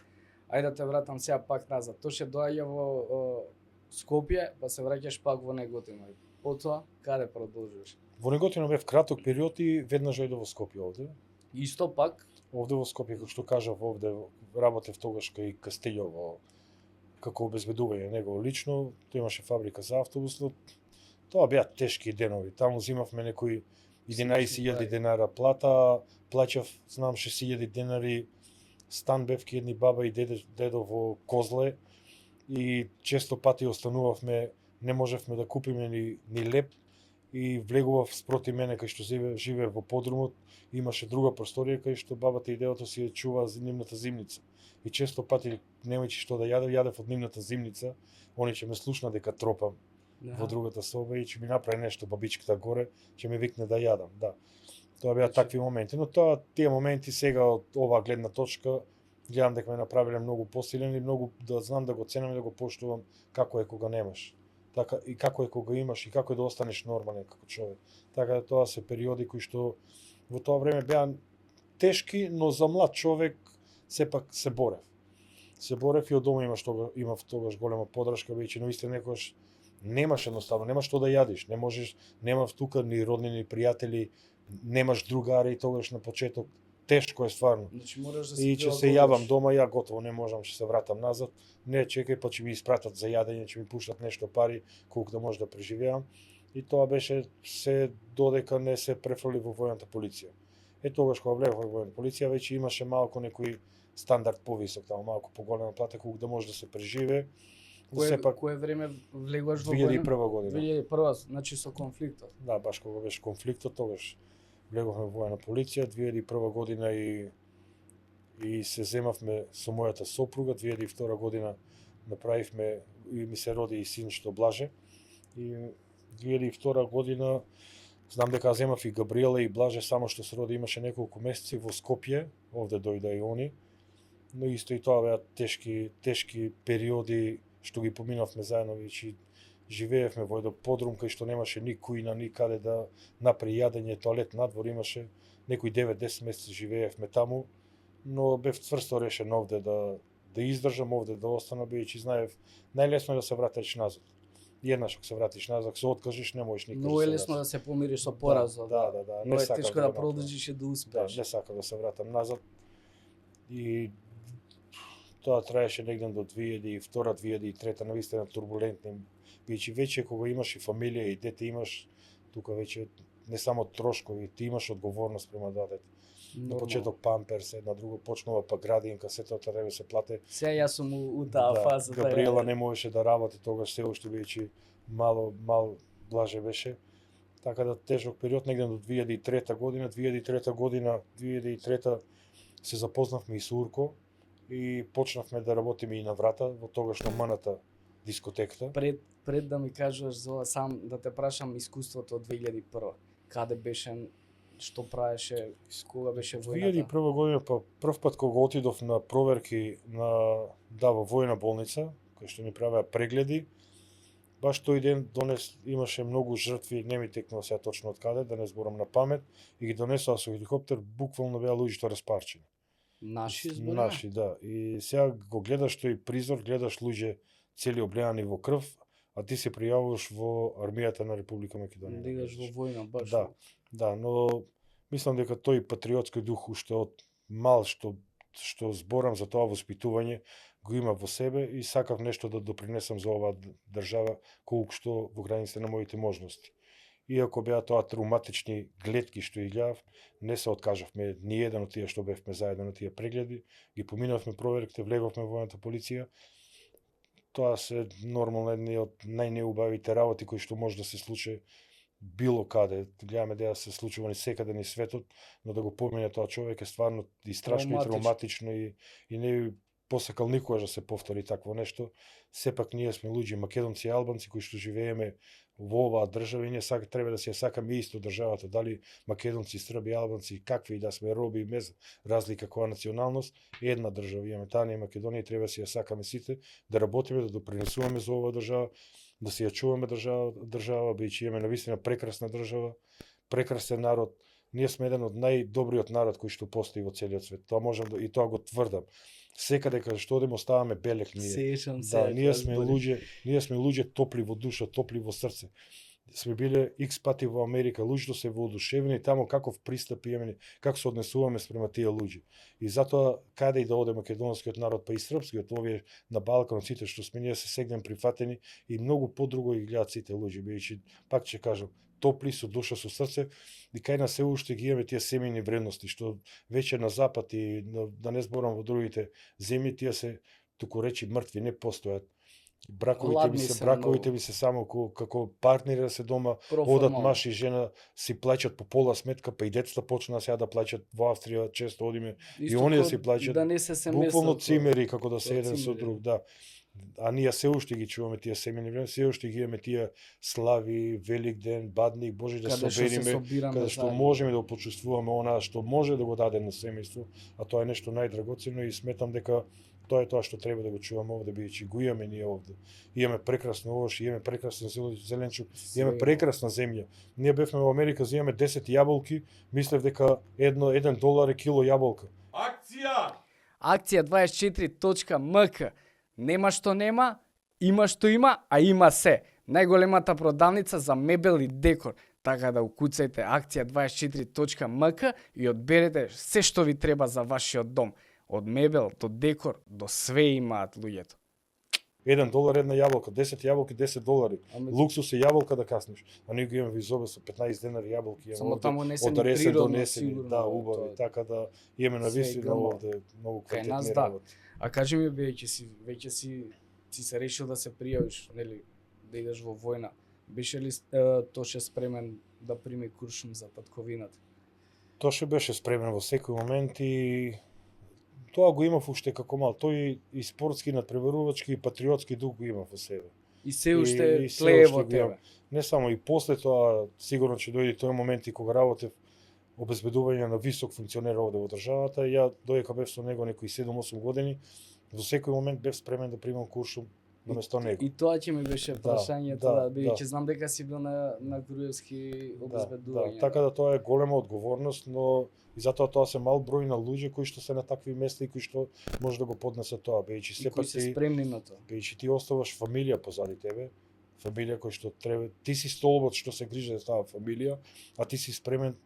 Ајде да те вратам сега пак назад. Тоа ќе доаѓа во Скопје, па се враќаш пак во Неготино. Потоа, каде продолжуваш? Во Неготино бев краток период и веднаш дојдов во Скопје овде. Исто пак, Овде во Скопје, како што кажав, овде работев тогаш кај Кастилјо како обезбедување негово лично, тој имаше фабрика за автобус, но тоа беа тешки денови. Таму зимавме некои 11.000 денара плата, плаќав, знам, 6.000 денари, стан бев ки едни баба и дедо во Козле и често пати останувавме, не можевме да купиме ни леп и влегував спроти мене кај што живее во подрумот, имаше друга просторија кај што бабата и дедото си ја чува нивната зимница. И често пати немајќи што да јадев од нивната зимница, они ќе ме слушна дека тропам во другата соба и ќе ми направи нешто бабичката горе, ќе ме викне да јадам, да. Тоа беа такви моменти, но тие моменти сега од оваа гледна точка гледам дека ме направиле многу посилен и многу да знам да го ценам и да го поштувам како е кога немаш. Така и како е кога имаш и како е да останеш нормален како човек. Така да тоа се периоди кои што во тоа време беа тешки, но за млад човек сепак се борев. Се борев и од дома имав тогаш голема поддршка, бидејќи наистина некогаш немаш едноставно, немаш што да јадиш, не можеш, немав тука ни роднини, ни пријатели, немаш другари тогаш на почеток. Тешко е стварно. Значи мораш да се И ќе се јавам дома, ја готово не можам, ќе се вратам назад. Не, чекај, па ќе ми испратат за јадење, ќе ми пуштат нешто пари, колку да може да преживеам. И тоа беше се додека не се префрли во војната полиција. Тогаш кога влегов во војната полиција веќе имаше малку некој стандард повисок, таму малку поголема плата колку да може да се преживее. Кое време влегуваш во војна? 2001 година. 2001, значи со конфликтот. Да, баш кога беше конфликтот, тогаш влеговме во војна полиција 2001 година и се земавме со мојата сопруга. 2002 година направивме и ми се роди и синчето Блаже. И 2002 година знам дека земав и Габриела и Блаже, само што се роди имаше неколку месеци во Скопје, овде дојде и они. Но исто и тоа беа тешки периоди што ги поминавме заедно, веќе живеевме во еден подрум кај што немаше ни кујна, ни каде да направи јадење, тоалет надвор имаше, некои 9-10 месеци живеевме таму, но бев цврсто решен овде да издржам, овде да останам, бидејќи знаев најлесно е да се вратиш назад. Еднаш ако се вратиш назад, се откажеш, не можеш никогаш. Многу е лесно да се помириш со поразот. Да. Но е тешко да продолжиш и да успееш. Да, не сакам да се вратам назад. И тоа траеше негде до 2002-2003, навистина турбулентни, бидејќи веќе кога имаш и фамилија и дете имаш, тука веќе не само трошкови, ти имаш одговорност према детето. На почеток памперс, една друго почнува па градинка, се тоа треба се плате. Сега јас сум у таа фаза. Габриела не можеше да работи тогаш, се уште бидејќи мал Блаже беше. Така да тежок период негде до 2003 година. 2003 се запознавме и со Урко и почнавме да работиме и на врата во тогашно маната дискотеката. Пред да ми кажеш за ова, сам да те прашам искуството од 2001. Каде беше, што правеше, кога беше војната? 2001 година па прв пат кога отидов на проверки во војна болница, кој што ни правеа прегледи, баш тој ден имаше многу жртви, не ми текнува сега точно од каде, да не зборам на памет, и ги донесоа со хеликоптер, буквално беа луѓето распарчени. Наши збори? Наши, да. И сега го гледаш тој призор, гледаш луѓе цели облеани во крв, а ти се пријавуваш во армијата на Република Македонија. Да идеш во војна баш. Да, да, но мислам дека тој патриотски дух уште од мал што зборам за тоа воспитување го има во себе и сакав нешто да допринесам за оваа држава колку што во границите на моите можности. Иако беа тоа травматични гледки што ги гледав, не се откажавме ни еден од тие што бевме заедно на тие прегледи, ги поминавме проверките, влеговме во војната полиција. Тоа се нормално едни од најнеубавите работи кои што може да се случи било каде. Гледаме дека се случува ни секаде ни светот, но да го помине тоа човек е стварно и страшно и травматично и не би посакал никогаш да се повтори такво нешто. Сепак ние сме луѓе македонци и албанци кои што живееме во оваа држава и ние треба да се сакаме исто државата, дали македонци, срби, албанци, какви и да сме роби без разлика која националност, една држава имаме, таа не е Македонија, треба да се ја сакаме сите, да работиме, да допринесуваме за оваа држава, да се ја чуваме држава, бидејќи имаме навистина прекрасна држава, прекрасен народ. Ние сме еден од најдобриот народ кој што постои во целиот свет. Тоа можам и тоа го тврдам. Секаде каде што одиме оставаме белег ние. Сеќам се. Да, ние сме луѓе топли во душа, топли во срце. Сме биле икс пати во Америка, луѓето се воодушевени тамо каков пристап имаме, како се однесуваме спрема тие луѓе. И затоа каде и да оде македонскиот народ, па и српскиот, овие на Балкан, сите што сме ние се сегнем прифатени и многу подруго ги гледат сите луѓе, бидејќи пак ќе кажам, топли со душа, со срце, и кај нас се уште ги имаме тие семејни вредности што веќе на запад и да не зборам во другите земји, тие се туку речи мртви, не постојат. Браковите ми се само како партнери да се дома, одат маж и жена, си плаќат по пола сметка, па и децата почнаа сега да плаќат во Австрија, често одиме и они да си плаќат. Да не се семејство. Буквално цимери како да се еден со друг, да. А ние се уште ги чуваме тие семејни време, се уште ги имаме тие слави, Великден, Бадник, Божи да се собериме, каде што можеме да почувствуваме она што може да го даде на семејство, а тоа е нешто најдрагоцено и сметам дека тоа е тоа што треба да го чуваме овде, бидејќи го имаме ние овде. Имаме прекрасно овош, имаме прекрасен зеленчук, имаме прекрасна земја. Ние бевме во Америка, имаме 10 јаболки, мислев дека $1 е кило јаболка. Акција! Акција 24.mk. Нема што нема, има што има, а има се. Најголемата продавница за мебел и декор. Така да укуцајте акција 24.mk и одберете се што ви треба за вашиот дом. Од мебел до декор, до све имаат луѓето. $1 една јаболка, 10 јаболки $10. Луксус е јаболка да каснеш. А ние го имаме во изобе со 15 денари јаболки. Само таму не се ни природно, сигурно. Да, убави, така да имаме навистина овде многу квалитетни работи. А кажи ми, веќе си се решил да се пријавиш, нели, да идеш во војна. Беше ли Тоше спремен да прими куршум за патковината? Тоше беше спремен во секој момент и тоа го имав уште како мал. Тој и спортски, надпреварувачки и патриотски дух го имав во себе. И се уште тлее во тебе. Не само и после тоа, сигурно ќе дојде тој момент и кога работев обезбедување на висок функционер овде во државата, ја додека бев со него некои 7-8 години, во секој момент бев спремен да примам куршум наместо него. И тоа ќе ми беше прашањето, бидејќи знам дека си бил на Груевски обезбедување. Така да тоа е голема одговорност, но и затоа тоа се мал број на луѓе кои што се на такви места и кои што може да го поднесат тоа, бидејќи сепак се спремни на тоа. Бидејќи ти оставаш фамилија позади тебе, фамилија која што треба, ти си столбот што се грижи за таа фамилија, а ти си спремен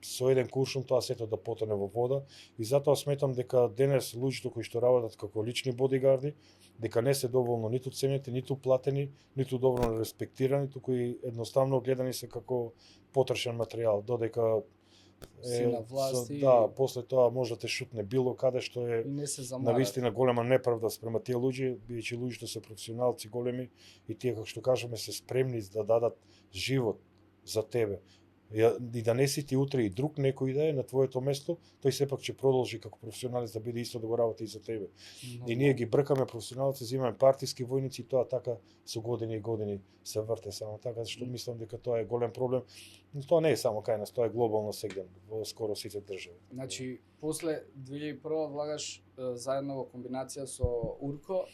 со еден куршум тоа сето да потоне во вода и затоа сметам дека денес луѓето кои што работат како лични бодигарди, дека не се доволно ниту ценети, ниту платени, ниту доволно респектирани, туку и едноставно гледани се како потрошен материјал, додека после тоа може да те шутне било каде што е навистина голема неправда спрема тие луѓе, бидејќи луѓето се професионалци големи и тие како што кажеме се спремни да дадат живот за тебе. И да не си ти утре и друг некој да е на твоето место, тој сепак ќе продолжи како професионалец да биде исто да го работи и за тебе. И ние ги бркаме професионалци, земаме партиски војници, тоа така со години и години се врте само така, што мислам дека тоа е голем проблем. Но тоа не е само кај нас, тоа е глобално сегден во скоро сите држави. Значи, после 2001 влагаш заедно во комбинација со Урко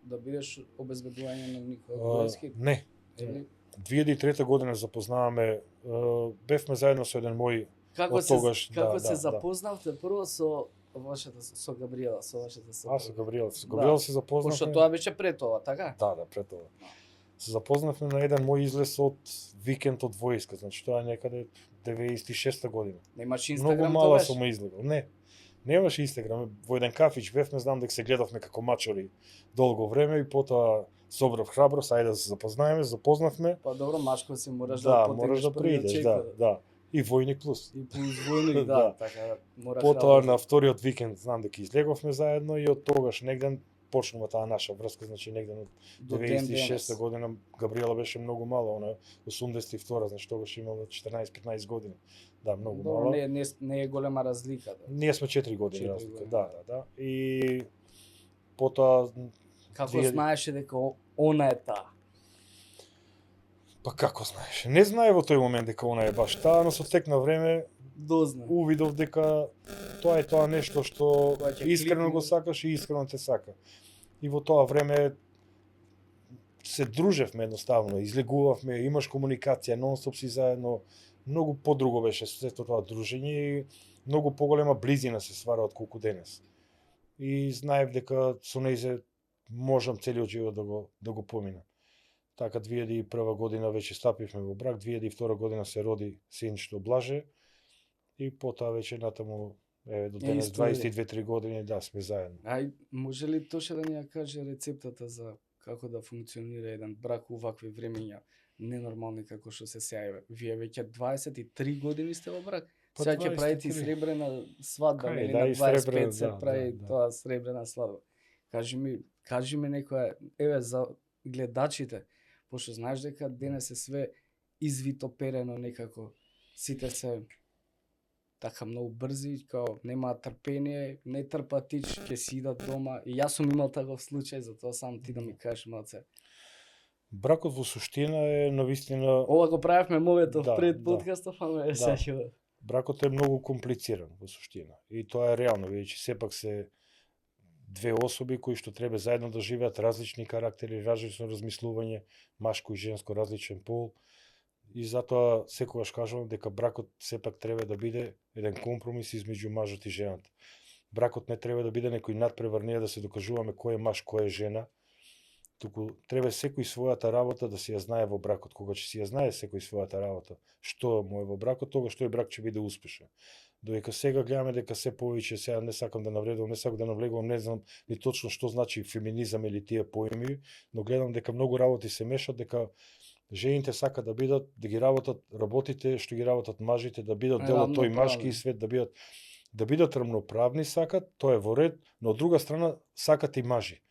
да бидеш обезбедување на Никола Груевски? Не. 2003 година запознаваме, бевме заедно со еден мој Како Од тогаш, како да, се да, запознавте прво со Габриела, со вашата сопруга? Со Габриела. Со Габриела се запознавме. Пошто тоа беше пред тоа, така? Да, пред тоа. Се запознавме на еден мој излез од викенд од војска, значи тоа е некаде 96-та година. Немаш Многу Инстаграм мала тогаш? сум излегол. Не. Немаше Инстаграм. Во еден кафич бевме, знам дека се гледавме како мачори долго време и потоа собрав храброст, ајде да се запознавме. Па добро, машко си мораш Да, потегнеш мораш да првиот приидеш, чек, да. И војник плюс. И плюс војник, да, Да. така мора Потоа храброст. на вториот викенд знам дека излеговме заедно и од тогаш негден почнува таа наша врска, значи негден од До ден 96 денес. година. Габриела беше многу мала, она 82, значи тогаш имала 14-15 години. Да, многу Добро, мала. не е голема разлика. Да. Ние сме 4 години 4 разлика. години. Да. И потоа Како 2000 знаеше дека она е таа? па како знаеш? Не знае во тој момент дека она е баш таа, но со тек на време Дозна. увидов дека тоа е тоа нешто што Кога ќе искрено кликне. го сакаш и искрено те сака. И во тоа време се дружевме едноставно, излегувавме, имаш комуникација, нон-стоп си заедно, многу подруго беше сето тоа дружење и многу поголема близина се свара од колку денес. И знаев дека со нејзе можам целиот живот да го поминам. Така 2001 година веќе стапивме во брак, 2002 година се роди синчето Блаже и потоа веќе натаму до денес историја. 22-3 години да сме заедно. Ај, може ли Тоше да ни ја каже рецептата за како да функционира еден брак у вакви времења ненормални како што се сега? Вие веќе 23 години сте во брак. Па Сега ќе 23. правите и сребрена свадба, Кај, нели да, на и 25 сребрена, се да, прави да. тоа сребрена свадба. Кажи ми некоја, еве за гледачите, пошто знаеш дека денес е све извитоперено некако. Сите се така многу брзи, као немаат трпение, не трпат тич, ќе си идат дома. И јас сум имал таков случај, затоа сам ти да ми кажеш малце. Бракот во суштина е навистина Ова го правевме моветов Да, пред да. подкастов, ама е Да. сеќава. бракот е многу комплициран во суштина. И тоа е реално, бидејќи сепак се две особи кои што треба заедно да живеат, различни карактери, различно размислување, машко и женско, различен пол. И затоа секогаш кажувам дека бракот сепак треба да биде еден компромис измеѓу мажот и жената. Бракот не треба да биде некој надпревар, да се докажуваме кој е маж, кој е жена, туку треба секој својата работа да си ја знае во бракот. Кога ќе си ја знае секој својата работа, што му е во бракот, тогаш тој брак ќе биде успешен. Додека сега гледаме дека се повеќе, сега не сакам да навредувам, не сакам да навлегувам, не знам ни точно што значи феминизам или тие поими, но гледам дека многу работи се мешат, дека жените сакат да бидат, да ги работите што ги работат мажите, да бидат дел од тој машки свет, да бидат рамноправни сакат, тоа е во ред, но од друга страна сакат и мажи.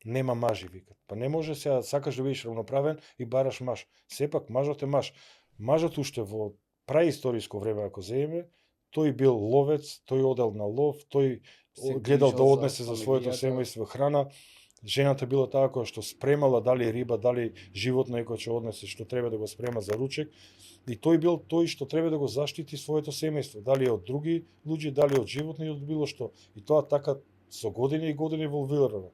Нема мажи, викат. Па не може сега сакаш да бидеш рамноправен и бараш маж. Сепак мажот е маж. Мажот уште во праисториско време ако земеме, тој бил ловец, тој одел на лов, тој гледал да однесе за своето семејство храна. Жената била таа која што спремала дали риба, дали животно некој ќе однесе што треба да го спрема за ручек. И тој бил тој што треба да го заштити своето семејство, дали од други луѓе, дали од животни или од било што. И тоа така со години и години еволвирано.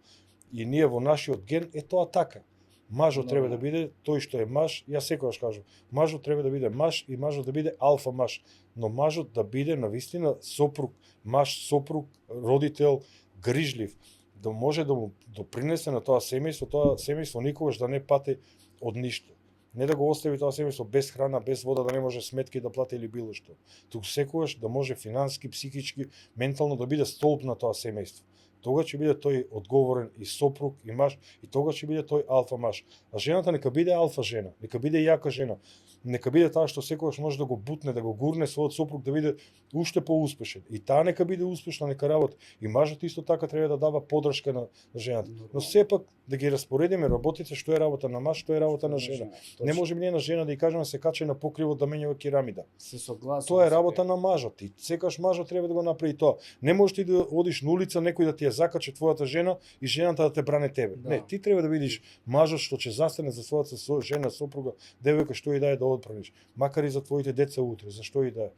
И ние во нашиот ген е тоа така. Мажот треба да биде тој што е маж, јас секогаш кажам, мажот треба да биде маж и мажот да биде алфа маж, но мажот да биде навистина сопруг, маж, сопруг, родител, грижлив, да може да му допринесе на тоа семејство никогаш да не пати од ништо. Не да го остави тоа семејство без храна, без вода, да не може сметки да плати или било што. Туку секогаш да може финансиски, психички, ментално да биде столб на тоа семејство. Тога ќе биде тој одговорен и сопруг и маж, и тога ќе биде тој алфа маж. А жената нека биде алфа жена, нека биде јака жена. Нека биде таа што секогаш може да го бутне, да го гурне својот сопруг да биде уште поуспешен. И таа нека биде успешна, нека работи. И мажот исто така треба да дава поддршка на жената. Но сепак да ги распоредиме работите, што е работа на маж, што е работа на жена. Не може ми на жена да ја кажеме се каче на покривот да менјава керамида. Се согласувам. Тоа е работа на мажот. И секогаш мажот треба да го направи тоа. Не можеш ти да одиш на улица некој да ти ја закаче твојата жена и жената да те бране тебе. Да. Не, ти треба да бидеш мажот што ќе застане за својата жена, сопруга, девојка што и да е да одбраниш, макар и за твоите деца утре, за што и да е.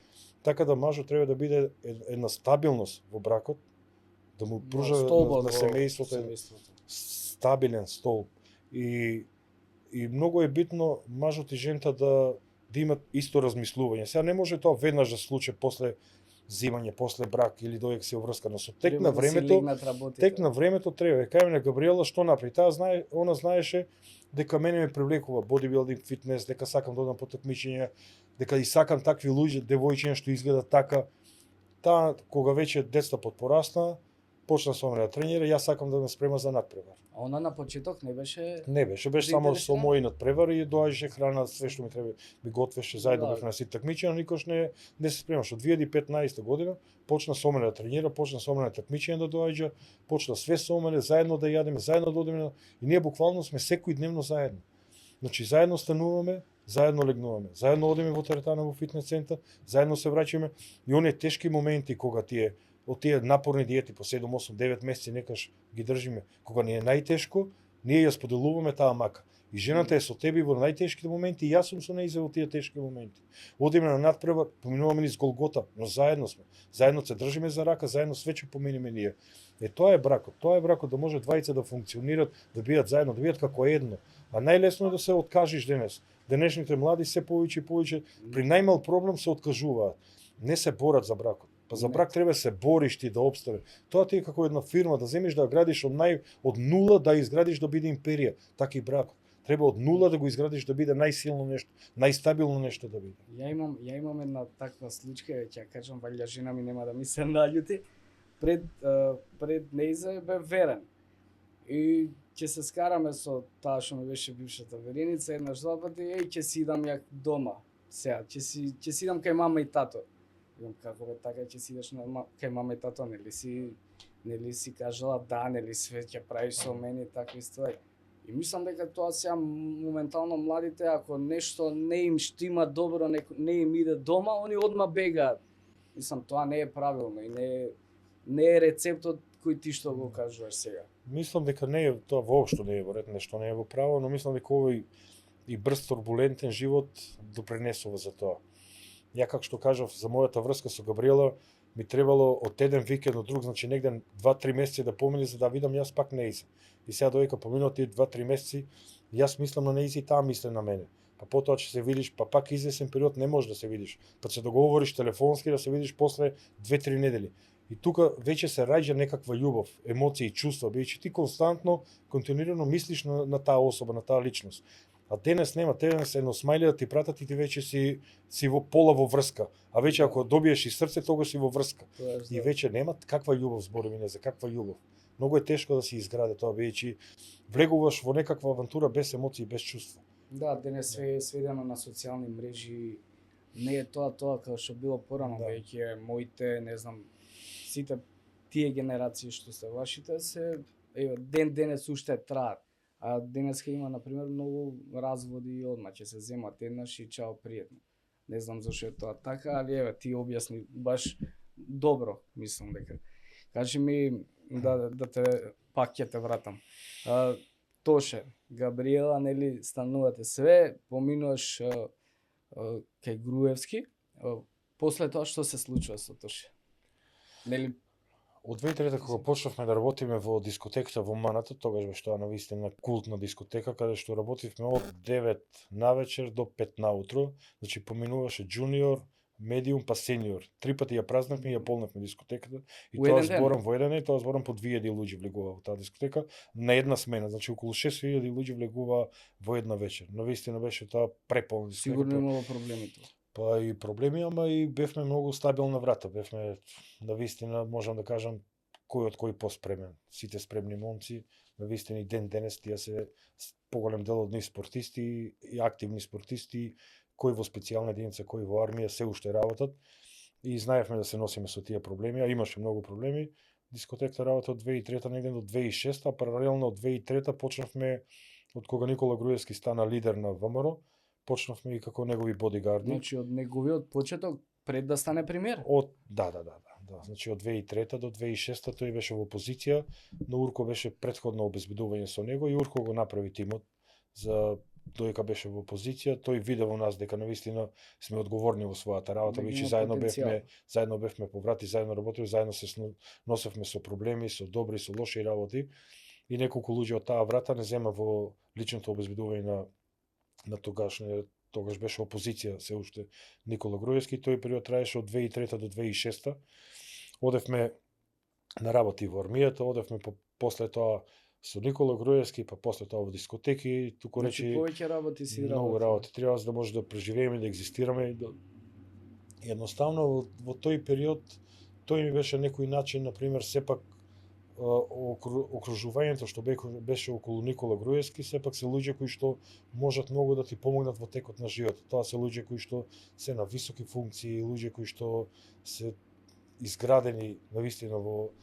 Така да мажот треба да биде една стабилност во бракот, да му пружа на семејството стабилен столб. И многу е битно мажот и жената да имат исто размислување. Сега не може тоа веднаш да се случи после зимање, после брак или додека се обврскано со тек Треба на да си времето. легнат работите. Тек на времето треба. Кажеме на Габриела што направи. Она знаеше дека мене ме привлекува бодибилдинг, фитнес, дека сакам да одам по такмичења, дека и сакам такви луѓе, девојчиња што изгледат така. Таа кога веќе детство порасна, почна со мене да тренира, јас сакам да ме спрема за надпревар. А она на почеток не беше... Не беше само со Заинтересиран? мој надпревар и доаѓаше храна, све што ми треба, ми готвеше, заедно Да. бевме на сите такмичења, никош не се спремаше. Од 2015 година почна со мене да тренира, почна со мене на такмичења да доаѓа, почна све со мене, заедно да јадеме, заедно да одиме и ние буквално сме секој дневно заедно. Значи заедно стануваме, заедно легнуваме, заедно одиме во теретана во фитнес центар, заедно се враќаме и оние тешки моменти кога тие од тие напорни диети по 7, 8, 9 месеци некаш ги држиме, кога ни е најтешко, ние ја споделуваме таа мака. И жената е со тебе во најтешките моменти и јас сум со нејзе во тие тешки моменти. Одиме на надпревар, поминуваме низ Голгота, но заедно сме. Заедно се држиме за рака, заедно све ќе поминеме ние. Тоа е бракот. Тоа е бракот да може двајца да функционират, да бидат заедно, да бидат како едно. А најлесно е да се откажиш денес. Денешните млади се повеќе и повеќе при најмал проблем се откажуваат. Не се борат за бракот. Па за брак треба се бориш ти да обстане. Тоа ти е како една фирма да земиш да градиш од нула да изградиш да биде империја, така и бракот. Треба од нула да го изградиш да биде најсилно нешто, најстабилно нешто да биде. Ја имам една таква случка, ќе ја кажам, валја жена ми нема да ми се наљути. Пред нејзе бе верен. И ќе се скараме со таа што ми беше бившата вереница, еднаш два пати, ќе си идам ја дома. Сега, ќе си идам кај мама и тато. Видам како бе така ќе си идеш кај мама и тато, нели си кажала да, нели све ќе правиш со мене и такви ствари. И мислам дека тоа сега моментално младите, ако нешто не им штима добро, не им иде дома, они одма бегаат. Мислам, тоа не е правилно и не е рецептот кој ти што го кажуваш сега. Мислам дека не е тоа воопшто не е во ред, нешто не е во право, но мислам дека овој и брз турбулентен живот допринесува за тоа. Ја како што кажав за мојата врска со Габриела, ми требало од еден викенд до друг, значи негде 2-3 месеци да помине за да видам јас пак нејзе. И сега додека поминува тие 2-3 месеци, јас мислам на нејзе и таа мисли на мене. Па потоа ќе се видиш, па пак извесен период не можеш да се видиш. Па се договориш телефонски да се видиш после 2-3 недели. И тука веќе се раѓа некаква љубов, емоции и чувства, бидејќи ти константно, континуирано мислиш на таа особа, на таа личност. А денес нема, денес едно смајле да ти пратат и ти веќе си во пола во врска. А веќе ако добиеш и срце, тогаш си во врска. И веќе нема каква љубов, зборови не за каква љубов. Многу е тешко да се изграде тоа, бидејќи влегуваш во некаква авантура без емоции, без чувства. Да, денес све е сведено на социјални мрежи. Не е тоа како што било порано, Да. веќе моите, не знам, сите тие генерации што се вашите се денес уште траат. А денеска има, например, многу разводи и одма ќе се земат еднаш и чао пријатно. Не знам зашто е тоа така, али еве ти објасни баш добро, мислам дека. Кажи ми да те пак ќе те вратам. Тоше, Габриела, нели станувате све, поминуваш кај Груевски. После тоа што се случува со Тоше? Нели Од 2003 кога почнавме да работиме во дискотеката во Маната, тогаш беше тоа навистина култна дискотека, каде што работивме од 9 навечер до 5 наутро, значи поминуваше джуниор, медиум па сениор. 3 пати ја празнавме и ја полнавме дискотеката и Во тоа еден ден? зборам во еден ден, тоа зборам по 2000 луѓе влегува во таа дискотека на една смена, значи околу 6000 луѓе влегува во една вечер. Навистина беше тоа преполна дискотека. сигурно имало проблеми тоа? Па и проблеми, ама и бевме многу стабилна врата. Бевме, навистина, можам да кажам, кој од кој поспремен. Сите спремни момци, навистина и денес тие се поголем дел од нив спортисти и активни спортисти, кој во специјална единица, кој во армија, се уште работат. И знаевме да се носиме со тие проблеми, а имаше многу проблеми. Дискотеката работа од 2003 негде до 2006, а паралелно од 2003 почнавме, од кога Никола Груевски стана лидер на ВМРО, почнавме и како негови бодигарди. Значи од неговиот почеток пред да стане премиер? Да. Значи од 2003 до 2006 тој беше во опозиција, но Урко беше претходно обезбедување со него и Урко го направи тимот за додека беше во опозиција, тој виде во нас дека навистина сме одговорни во својата работа, Дека бидејќи има заедно бевме поврати, заедно работевме, заедно се носевме со проблеми, со добри, со лоши работи и неколку луѓе од таа врата не зема во личното обезбедување на тогашниот тогаш беше опозиција се уште Никола Груевски, тој период траеше од 2003 до 2006. Одевме на работи во армијата, одевме после тоа со Никола Груевски, па после тоа во дискотеки, туку Значи речи повеќе работи си многу работи треба за да може да преживееме, да екзистираме и да... Едноставно во тој период тој ми беше некој начин, на пример, сепак окружувањето што беше околу Никола Груевски, сепак се луѓе кои што можат многу да ти помогнат во текот на животот. Тоа се луѓе кои што се на високи функции, луѓе кои што се изградени навистина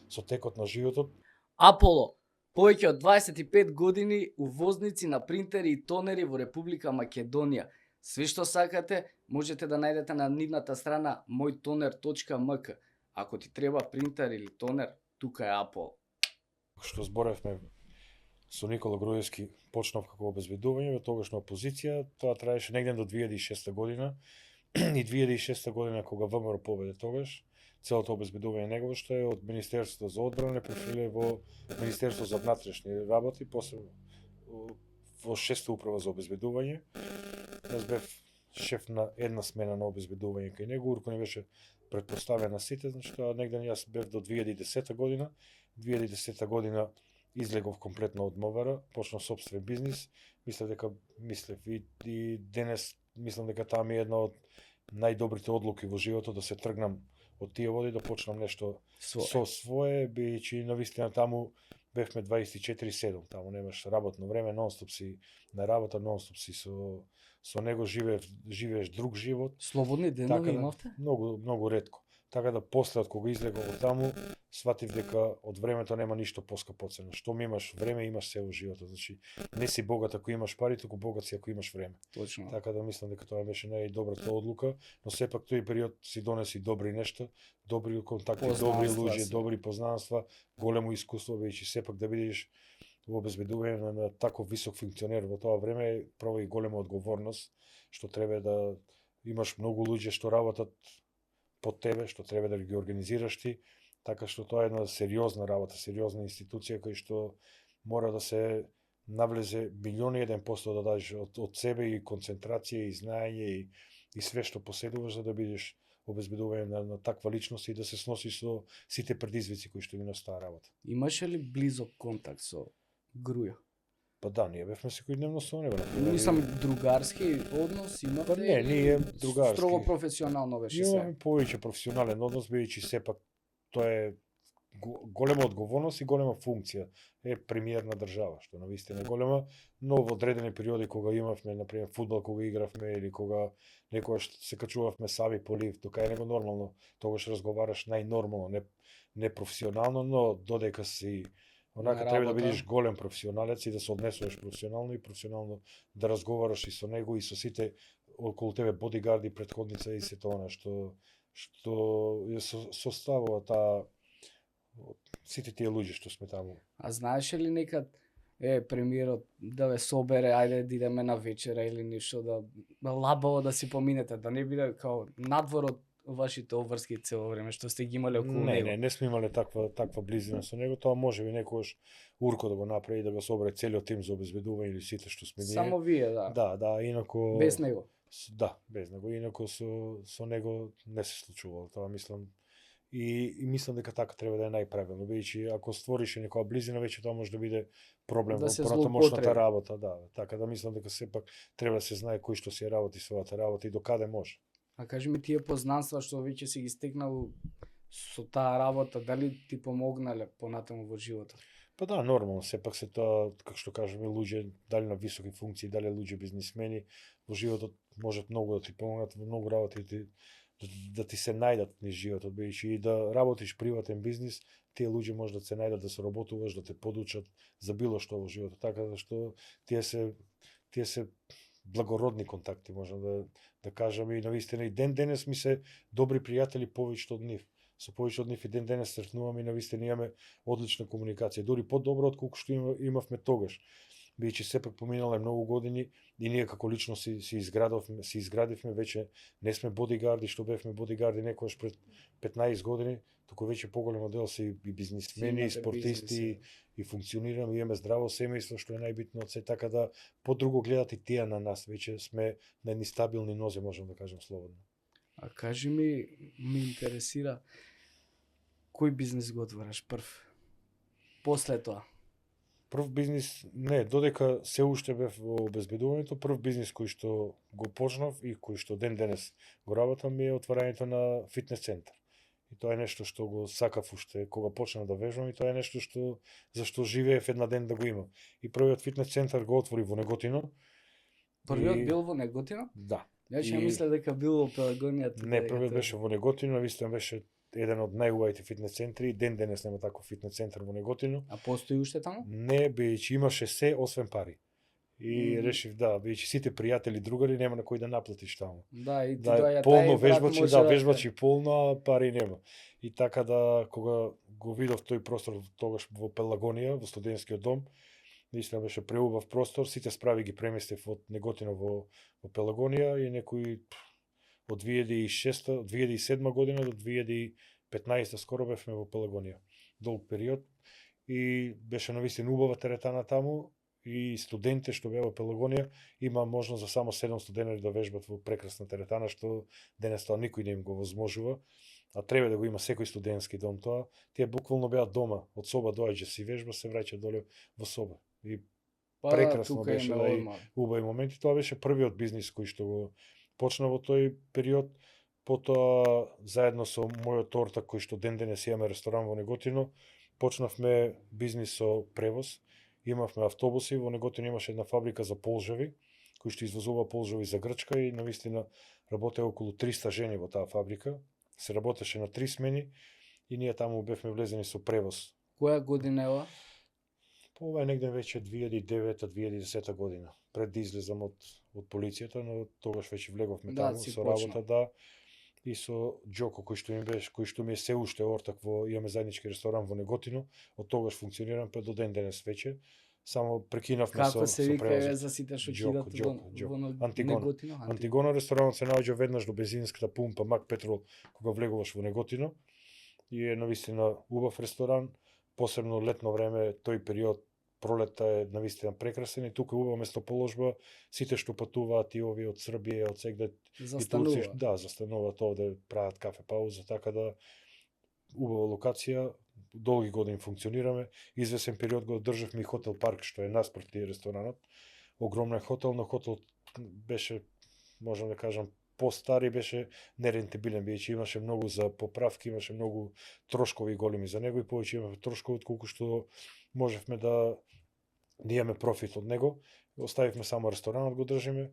со текот на животот. Аполо, повеќе од 25 години увозници на принтери и тонери во Република Македонија. Све што сакате, можете да најдете на нивната страна moјтонер.mk. Ако ти треба принтер или тонер, тука е Аполо. Што зборевме со Никола Груевски, почнав како обезбедување, тогаш на опозиција, тоа траеше негде до 2006 година. И 2006 година кога ВМРО победе тогаш, целото обезбедување негово што е од Министерството за одбрана префрле во Министерство за внатрешни работи, после во 6-та управа за обезбедување. Јас бев шеф на една смена на обезбедување кај него, Урко не беше претпоставен на сите, значи тоа негде јас бев до 2010 година. 2010 година излегов комплетно од МВР, почнав собствен бизнис. Мислев и денес мислам дека таа ми е една од најдобрите одлуки во животот, да се тргнам од тие води, да почнам нешто со свое, бидејќи навистина таму бевме 24/7, таму немаш работно време, нонстоп си на работа, нонстоп си со него, живееш друг живот. Слободни денови имавте? Многу ретко. Така да после од кога излегов од таму, сватив дека од времето нема ништо поскапо цена. Што ми имаш време, имаш се во животот. Значи, не си богат ако имаш пари, туку богат си ако имаш време. Точно. Така да мислам дека тоа беше најдобрата одлука, но сепак тој период си донеси добри нешта, добри контакти, добри луѓе, добри познанства, големо искуство, веќе сепак да бидеш во обезбедување на таков висок функционер во тоа време, право и голема одговорност, што треба да имаш многу луѓе што работат под тебе, што треба да ги организираш ти, така што тоа е една сериозна работа, сериозна институција која што мора да се навлезе милиони 1% да дадеш од себе и концентрација и знаење и све што поседуваш за да бидеш обезбедување на таква личност и да се сноси со сите предизвици кои што ги носи таа работа. Имаше ли близок контакт со Груја? Па да, ние бевме секојдневно со него. Мислам другарски однос имате? Па не, ние другарски. Строго професионално беше се. Имаме повеќе професионален однос, бидејќи сепак тоа е голема одговорност и голема функција. Е премиер на држава, што навистина е голема, но во одредени периоди кога имавме, например, фудбал кога игравме или кога некогаш се качувавме сами по лифт, тока е него нормално, тогаш разговараш најнормално, не професионално, но додека си онака треба да бидеш голем професионалец и да се однесуваш професионално и професионално да разговараш и со него и со сите околу тебе бодигарди, претходница и сето она што ја составува таа сите тие луѓе што сме таму. А знаеш ли некад премиерот да ве собере, ајде да идеме на вечера или ништо, да лабаво да си поминете, да не биде као надвор од вашите обврски цело време што сте ги имале околу него? Не сме имале таква близина со него, тоа може би некогаш Урко да го направи да го собере целиот тим за обезбедување или сите што сме ние. Само вие, да. Да, инаку Без него. Да, без него, инаку со него не се случувало тоа, мислам. И мислам дека така треба да е најправилно, бидејќи ако створиш некоја близина, веќе тоа може да биде проблем во понатамошната работа, да. Така да мислам дека сепак треба да се знае кој што си работи својата работа и до каде може. А кажи ми, тие познанства што веќе си ги стекнал со таа работа, дали ти помогнале понатаму во животот? Па да, нормално, сепак се тоа, како што кажеме, луѓе, дали на високи функции, дали луѓе бизнисмени, во животот можат многу да ти помогнат, во многу работи да ти се најдат низ животот, бидејќи и да работиш приватен бизнис, тие луѓе може да се најдат, да се работуваш, да те подучат за било што во животот, така да што тие се благородни контакти, можам да кажам, и навистина и ден денес ми се добри пријатели повеќе од нив. Со повеќе од нив и ден денес сретнуваме и навистина имаме одлична комуникација, дури подобро отколку што имавме тогаш. бидејќи сепак поминале многу години и ние како лично си изградивме, веќе не сме бодигарди, што бевме бодигарди некогаш пред 15 години, туку веќе поголем дел се и бизнисмени, и спортисти, и функционираме, имаме здраво семејство, што е најбитно од се, така да подруго гледат и тие на нас, веќе сме на едни стабилни нозе, можам да кажам слободно. А кажи ми, ме интересира, кој бизнес го отвараш прв? После тоа? Прв бизнис, не, додека се уште бев во обезбедувањето, прв бизнис кој што го почнав и кој што ден денес го работам е отварањето на фитнес центар. И тоа е нешто што го сакав уште кога почнав да вежбам, и тоа е нешто што зашто живеев една ден да го имам. И првиот фитнес центар го отвори во Неготино. Првиот бил во Неготино? Да. Ја мисля дека бил во Пелагонијата. Не, првиот беше во Неготино, вистина беше еден од најубавите фитнес центри. Ден денес нема таков фитнес центар во Неготино. А постои уште таму? Не, бидејќи имаше се освен пари. И решив бидејќи сите пријатели, другари нема на кој да наплатиш таму. Да, и ти да, полно вежбачи, вежбачи полно, а пари нема. И така да кога го видов тој простор тогаш во Пелагонија, во студентскиот дом, наистина беше преубав простор, сите справи ги преместив од Неготино во Пелагонија и некои од 2007 година до 2015 скоро бевме во Пелагонија. Долг период и беше навистина убава теретана таму и студенти што беа во Пелагонија има можност за само 7 студенти да вежбат во прекрасна теретана, што денес тоа никој не им го возможува, а треба да го има секој студентски дом тоа. Тие буквално беа дома, од соба доаѓа си вежба, се враќа доле во соба. И прекрасно беше, да, и убави моменти. Тоа беше првиот бизнис кој што го почна во тој период. Потоа заедно со мојот ортак кој што ден денес имаме ресторан во Неготино, почнавме бизнис со превоз. Имавме автобуси, во Неготино имаше една фабрика за полжави, кој што извозува полжави за Грчка и навистина работеа околу 300 жени во таа фабрика. Се работеше на 3 смени и ние таму бевме влезени со превоз. Која година е ова? Ова е негде веќе 2009-2010 година, пред да излезам од полицијата, но тогаш веќе влеговме таму со работа, да. И со Џоко кој што ми е се уште ортак имаме заеднички ресторан во Неготино, од тогаш функционирам па до ден денес веќе. Само прекинавме со Како се вика за сите што кидат во Антигона. Антигона ресторанот се наоѓа веднаш до бензинската пумпа Мак Петрол кога влегуваш во Неготино. И е навистина убав ресторан, посебно летно време, тој период пролетта е навистина прекрасен и тука убава местоположба, сите што патуваат и овие од Србија, од сегде застануваат. Да, застануваат овде, прават кафе пауза, така да убава локација, долги години функционираме. Извесен период го државме и хотел Парк, што е наспроти ресторанот. Огромен хотел, но хотел беше, можам да кажам, постари, беше нерентабилен, бидејќи имаше многу за поправки, имаше многу трошкови големи за него и повеќе имаме трошкови отколку што можевме да имаме профит од него. Оставивме само ресторанот, го држиме.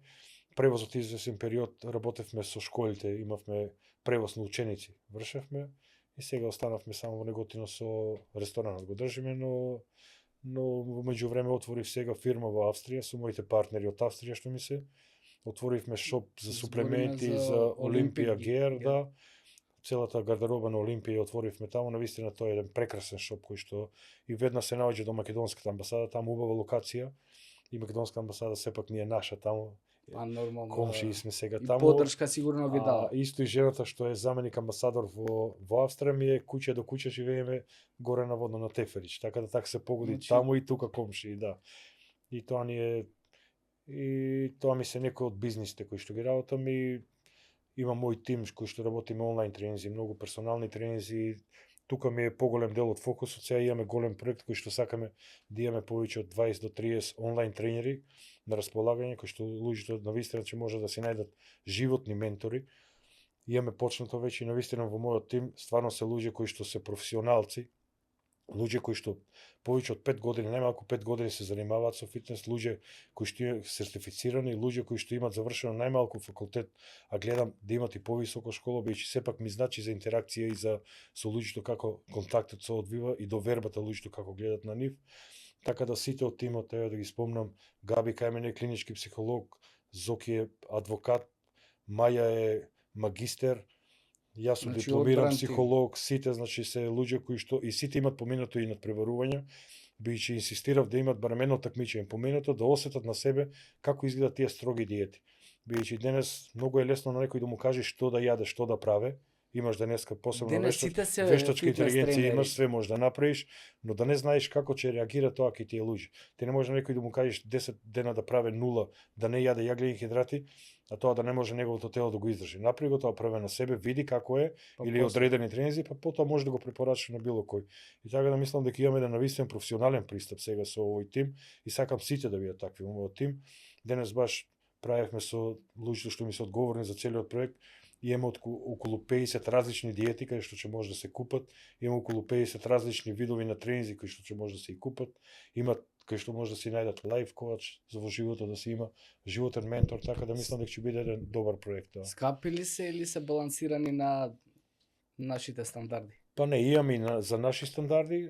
Превозот извесен период работевме со школите, имавме превоз на ученици, вршевме и сега останавме само во Неготино со ресторанот, го држиме, но во меѓувреме отворив сега фирма во Австрија со моите партнери од Австрија што ми се. Отворивме шоп за суплементи за Олимпија Гер, да. Целата гардероба на Олимпија отворивме таму, навистина тоа е еден прекрасен шоп кој што и веднаш се наоѓа до македонската амбасада, таму убава локација и македонска амбасада сепак ни е наша таму. Па нормално. Комши сме сега и таму. Поддршка сигурно ви дава. Исто и жената што е заменик амбасадор во Австрија ми е куќе до куќе живееме горе на водно на Теферич, така да така се погоди таму и тука комши, да. И тоа ни е ми се некои од бизнисите кои што ги работам и има мој тим кој што работиме онлайн тренинзи, многу персонални тренинзи. Тука ми е поголем дел од фокусот, сега имаме голем проект кој што сакаме да имаме повеќе од 20 до 30 онлайн тренери на располагање, кои што луѓето навистина че може да се најдат животни ментори. Имаме почнато веќе и навистина во мојот тим стварно се луѓе кои што се професионалци, луѓе кои што повеќе од 5 години, најмалку 5 години се занимаваат со фитнес, луѓе кои што се сертифицирани, луѓе кои што имаат завршено најмалку факултет, а гледам да имат и повисока школа, бидејќи сепак ми значи за интеракција и со луѓето како контактот се одвива и довербата луѓето како гледат на нив. Така да сите од тимот, ево да ги спомнам, Габи Кајмен е клинички психолог, Зоки е адвокат, Маја е магистер, јас сум дипломиран психолог, сите значи се луѓе кои што и сите имат поминато и надпреварување, Бијќи инсистирав да имат барем едно такмичење поменато, да осетат на себе како изгледат тие строги диети. Бијќи денес многу е лесно на некој да му кажеш што да јаде, што да праве. Имаш денеска посебно Денес сите се вештачка фитнес интелигенција, тренери. имаш све можеш да направиш, но да не знаеш како ќе реагира тоа кај тие луѓе. Ти не може на некој да му кажеш 10 дена да праве нула, да не јаде јаглени хидрати, а тоа да не може неговото тело да го издржи. Направи го тоа, праве на себе, види како е, или после. одредени тренинзи, па потоа може да го препорачаш на било кој. И така да мислам дека имаме еден навистин професионален пристап сега со овој тим и сакам сите да бидат такви во мојот тим. Денес баш правевме со луѓето што ми се одговорни за целиот проект. Имаме околу 50 различни диети кај што ќе може да се купат, имаме околу 50 различни видови на тренинзи кои што ќе може да се и купат, имат кај што може да се најдат лайф коуч за во животот, да се има животен ментор, така да мислам дека ќе биде еден добар проект тоа. Скапи ли се или се балансирани на нашите стандарди? Па не, имаме и за наши стандарди,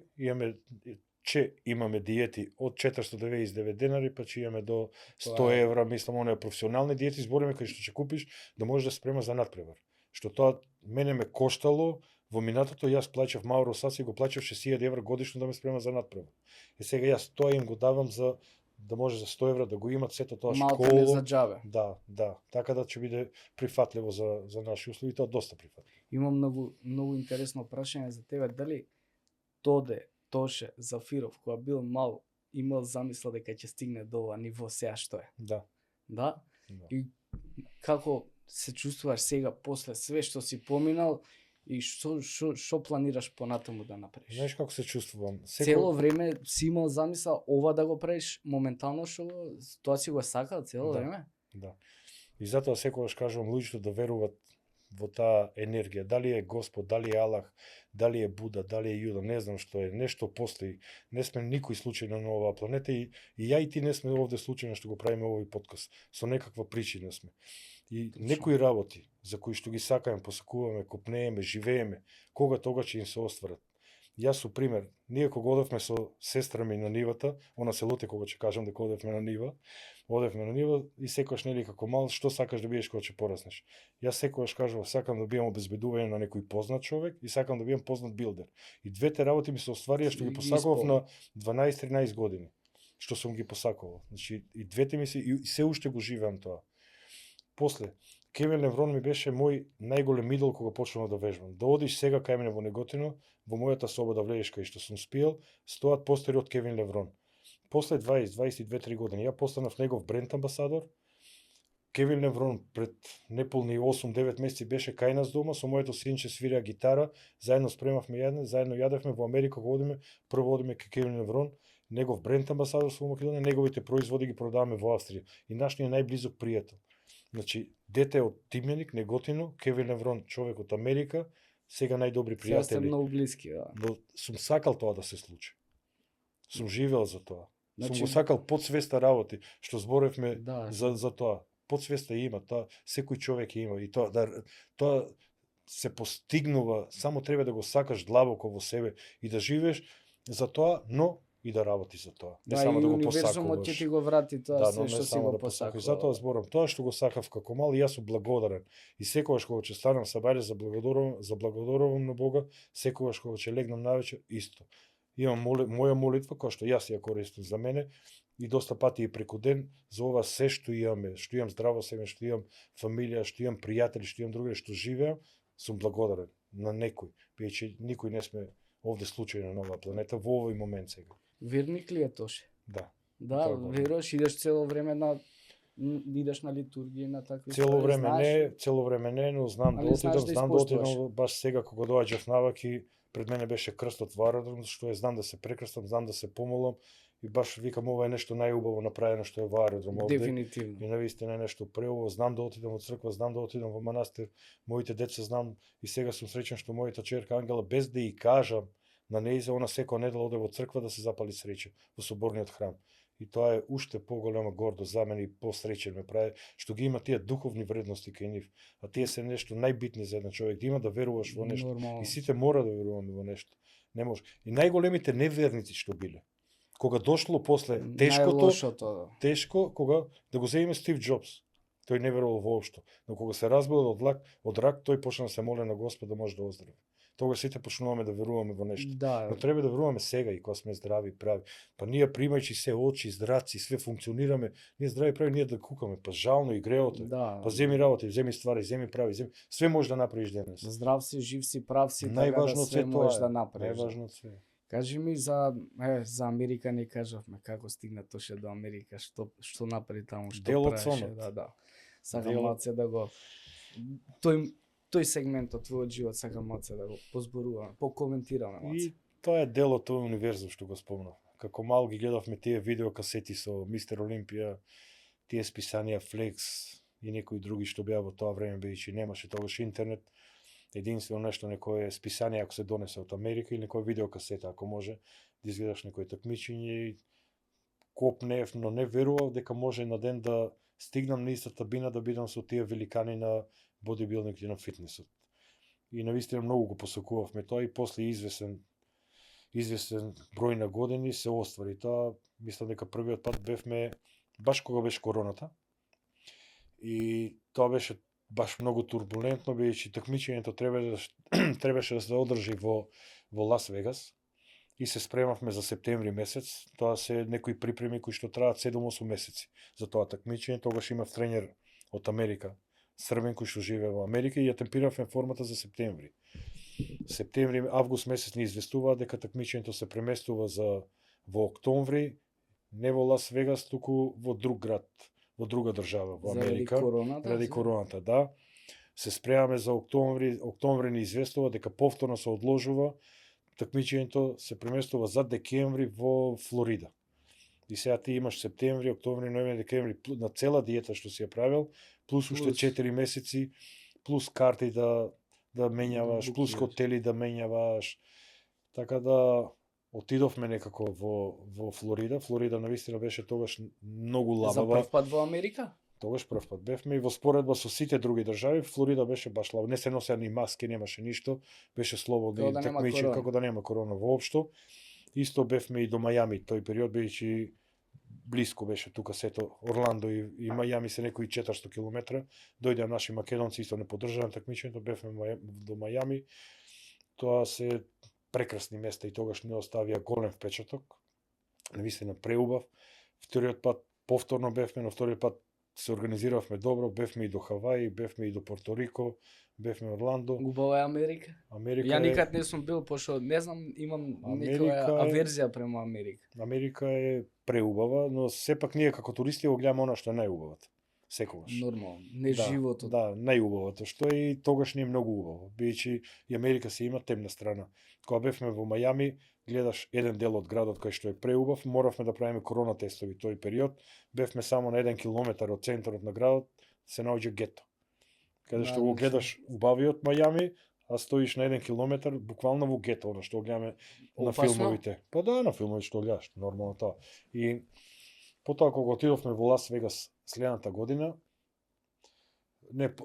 имаме диети од 499 денари, па че имаме до 100 евра, мислам, оние професионални диети, збориме кај што ќе купиш да можеш да спремаш за надпревар. Што тоа мене ме коштало, во минатото јас плаќав Мауро Саси, го плаќав 6000 евра годишно да ме спрема за надпревар. И сега јас тоа им го давам за да може за 100 евра да го имат сето тоа Малку не школо. за џабе. Да, така да ќе биде прифатливо за наши услови, тоа доста прифатливо. Имам многу интересно прашање за тебе, дали Тоше Зафиров, кога бил мал, имал замисла дека ќе стигне до ова ниво сега што е? Да. Да? Да. И како се чувствуваш сега после све што си поминал и што планираш понатаму да направиш? Знаеш како се чувствувам? Цело време си имал замисла ова да го правиш моментално што тоа си го сакал цело Да. време? Да. И затоа секогаш кажувам луѓето да веруваат во таа енергија. Дали е Господ, дали е Аллах, дали е Буда, дали е Јуда, не знам што е. Нешто постои. Не сме никој случајно на оваа планета и ја и ти не сме овде случајно што го правиме овој подкаст. Со некаква причина сме. И некои работи за кои што ги сакаме, посакуваме, копнееме, живееме, кога тогаш ќе им се остварат. Јас со пример, ние кога одевме со сестра ми на нивата, она се лоти кога ќе кажам дека одевме на нива и секогаш нели како мал, што сакаш да бидеш кога ќе пораснеш. Јас секогаш кажував сакам да бидам обезбедување на некој познат човек и сакам да бидам познат билдер. И двете работи ми се остварија што ги посакував на 12-13 години, што сум ги посакувал. Значи и двете ми се и се уште го живеам тоа. После Кевин Леврон ми беше мој најголем идол кога почнав да вежбам. Да одиш сега кај мене во Неготино, во мојата соба да влезеш кај што сум спиел, стоат постери од Кевин Леврон. После 22-3 години ја постанав негов бренд амбасадор. Кевин Леврон пред неполни 8-9 месеци беше кај нас дома, со моето синче свирија гитара, заедно спремавме заедно јадевме во Америка, кога одиме, прво одиме кај Кевин Леврон, негов бренд амбасадор во Македонија, неговите производи ги продаваме во Австрија и нашниот најблизок пријател. Значи, дете од Тимјаник, Неготино, Кевин Леврон, човек од Америка, сега најдобри Сега сте пријатели. многу блиски, да. Но сум сакал тоа да се случи. Сум живеел за тоа. Значи- Сум го сакал подсвеста работи, што зборевме Да. за тоа. Подсвеста има, тоа секој човек има и тоа се постигнува, само треба да го сакаш длабоко во себе и да живееш за тоа, но и да работиш за тоа. Не само да го универзумот ќе посакуваш. ти го врати тоа Да, но се не што си само го да посакуваш. посакувал. Затоа зборам, тоа што го сакав како мал, и јас сум благодарен. И секогаш кога ќе станам сабајле за благодарувам на Бога, секогаш кога ќе легнам навечер исто. Имам моја молитва која што јас ја користам за мене и доста пати и преку ден за ова се што имаме, што имам здраво семе, што имам фамилија, што имам пријатели, што имам другари, што живеам, сум благодарен на некој, бидејќи никој не сме овде случајно на оваа планета во овој момент сега. Верник ли е Тоше? Да. Да, Тоа го веруваш, идеш цело време идеш на литургија, на такви Цело ствари, знаеш? цело време не, но знам Али да знаеш отидам, да знам да испоштуваш. отидам баш сега кога доаѓав наваки, пред мене беше крстот во аеродром, што е знам да се прекрстам, знам да се помолам и баш викам ова е нешто најубаво направено што е во аеродром овде. Дефинитивно. И навистина е нешто преубаво, знам да отидам во црква, знам да отидам во манастир, моите деца знам и сега сум среќен што мојата ќерка Ангела без да и кажам на нејза, она секоја недела оде во црква да се запали среќа во соборниот храм. И тоа е уште поголема гордост за мене и посреќен ме прави што ги има тие духовни вредности кај нив. А тие се нешто најбитни за еден човек, да има да веруваш во нешто. Нормално. И сите мора да веруваме во нешто. Не може. И најголемите неверници што биле. Кога дошло после Најлошото. тешко кога да го земеме Стив Џобс. Тој не верувал воопшто, но кога се разболел од рак, тој почна да се моле на Господ да може да оздрави. тогаш сите почнуваме да веруваме во нешто. Да, Но треба да веруваме сега и кога сме здрави и прави. Па ние примајќи се очи, зраци, све функционираме, ние здрави и прави, ние да кукаме, па жално и греото. да. Па земи работи, земи ствари, земи прави, све можеш да направиш денес. Здрав си, жив си, прав си, така да Најважно од све се можеш тоа да е. направиш. Најважно од све. Кажи ми за Америка не кажавме како стигна тоше до Америка, што направи таму, што Дел од правеше, сонот. да. Сакам Дел- малце да го тој сегмент од твојот живот сакам малце да го позборуваме, покоментираме малце. И тоа е дел од тој универзум што го спомнав. Како мал ги гледавме тие видеокасети со Мистер Олимпија, тие списанија Flex и некои други што беа во тоа време, бидејќи немаше тогаш интернет. Единствено нешто некое списание ако се донесе од Америка или некоја видеокасета ако може да изгледаш некој такмичење и копнев, но не верував дека може на ден да стигнам на истата бина да бидам со тие великани на бодибилдинг и на фитнесот. И навистина многу го посакувавме тоа и после известен број на години се оствари тоа. Мислам дека првиот пат бевме баш кога беше короната. И тоа беше баш многу турбулентно, бидејќи такмичењето требаше да се одржи во Лас Вегас и се спремавме за септември месец. Тоа се некои припреми кои што траат 7-8 месеци за тоа такмичење. Тогаш имав тренер од Америка, Србен кој што живее во Америка и ја темпиравме формата за септември. Август месец ни известуваа дека такмичењето се преместува во октомври, не во Лас Вегас, туку во друг град, во друга држава во Америка. Заради короната, да. Се спремаме за октомври, октомври ни известува дека повторно се одложува, такмичењето се преместува за декември во Флорида. И сега ти имаш септември, октомври, ноември, декември на цела диета што си ја правил, плюс уште 4 месеци, плюс карти да менјаваш, плюс хотели да менјаваш. Така да отидовме некако во Флорида. Флорида навистина беше тогаш многу лабава. За прв пат во Америка? Тогаш прв пат бевме и во споредба со сите други држави, Флорида беше баш лабава. Не се носеа ни маски, немаше ништо, беше слободно и такмичење како да нема корона воопшто. Исто бевме и до Мајами тој период, бидејќи блиско беше тука сето Орландо и Мајами се некои 400 км. Дојдеа наши македонци, исто не поддржаа такмичењето, бевме до Мајами. Тоа се прекрасни места и тогаш не оставија голем впечаток. Навистина преубав. Вториот пат повторно бевме, но вториот пат се организиравме добро, бевме и до Хаваи, бевме и до Порто Рико, бевме Орландо. Убава е Америка. Ја никад не сум бил, пошто не знам, имам некоја аверзија према Америка. Америка е преубава, но сепак ние како туристи го гледаме она што е најубавото. Секогаш. Нормално, не животот. Да, најубавото, што и тогаш не е многу убаво, бидејќи и Америка се има темна страна. Кога бевме во Мајами, гледаш еден дел од градот кој што е преубав, моравме да правиме корона тестови тој период. Бевме само на 1 километар од центарот на градот, се наоѓа гето. Каде што го гледаш убавиот Мајами, а стоиш на 1 километар буквално во гето, она што гледаме на филмовите. Па да, на филмовите што гледаш, нормално тоа. И потоа кога отидовме во Лас Вегас следната година,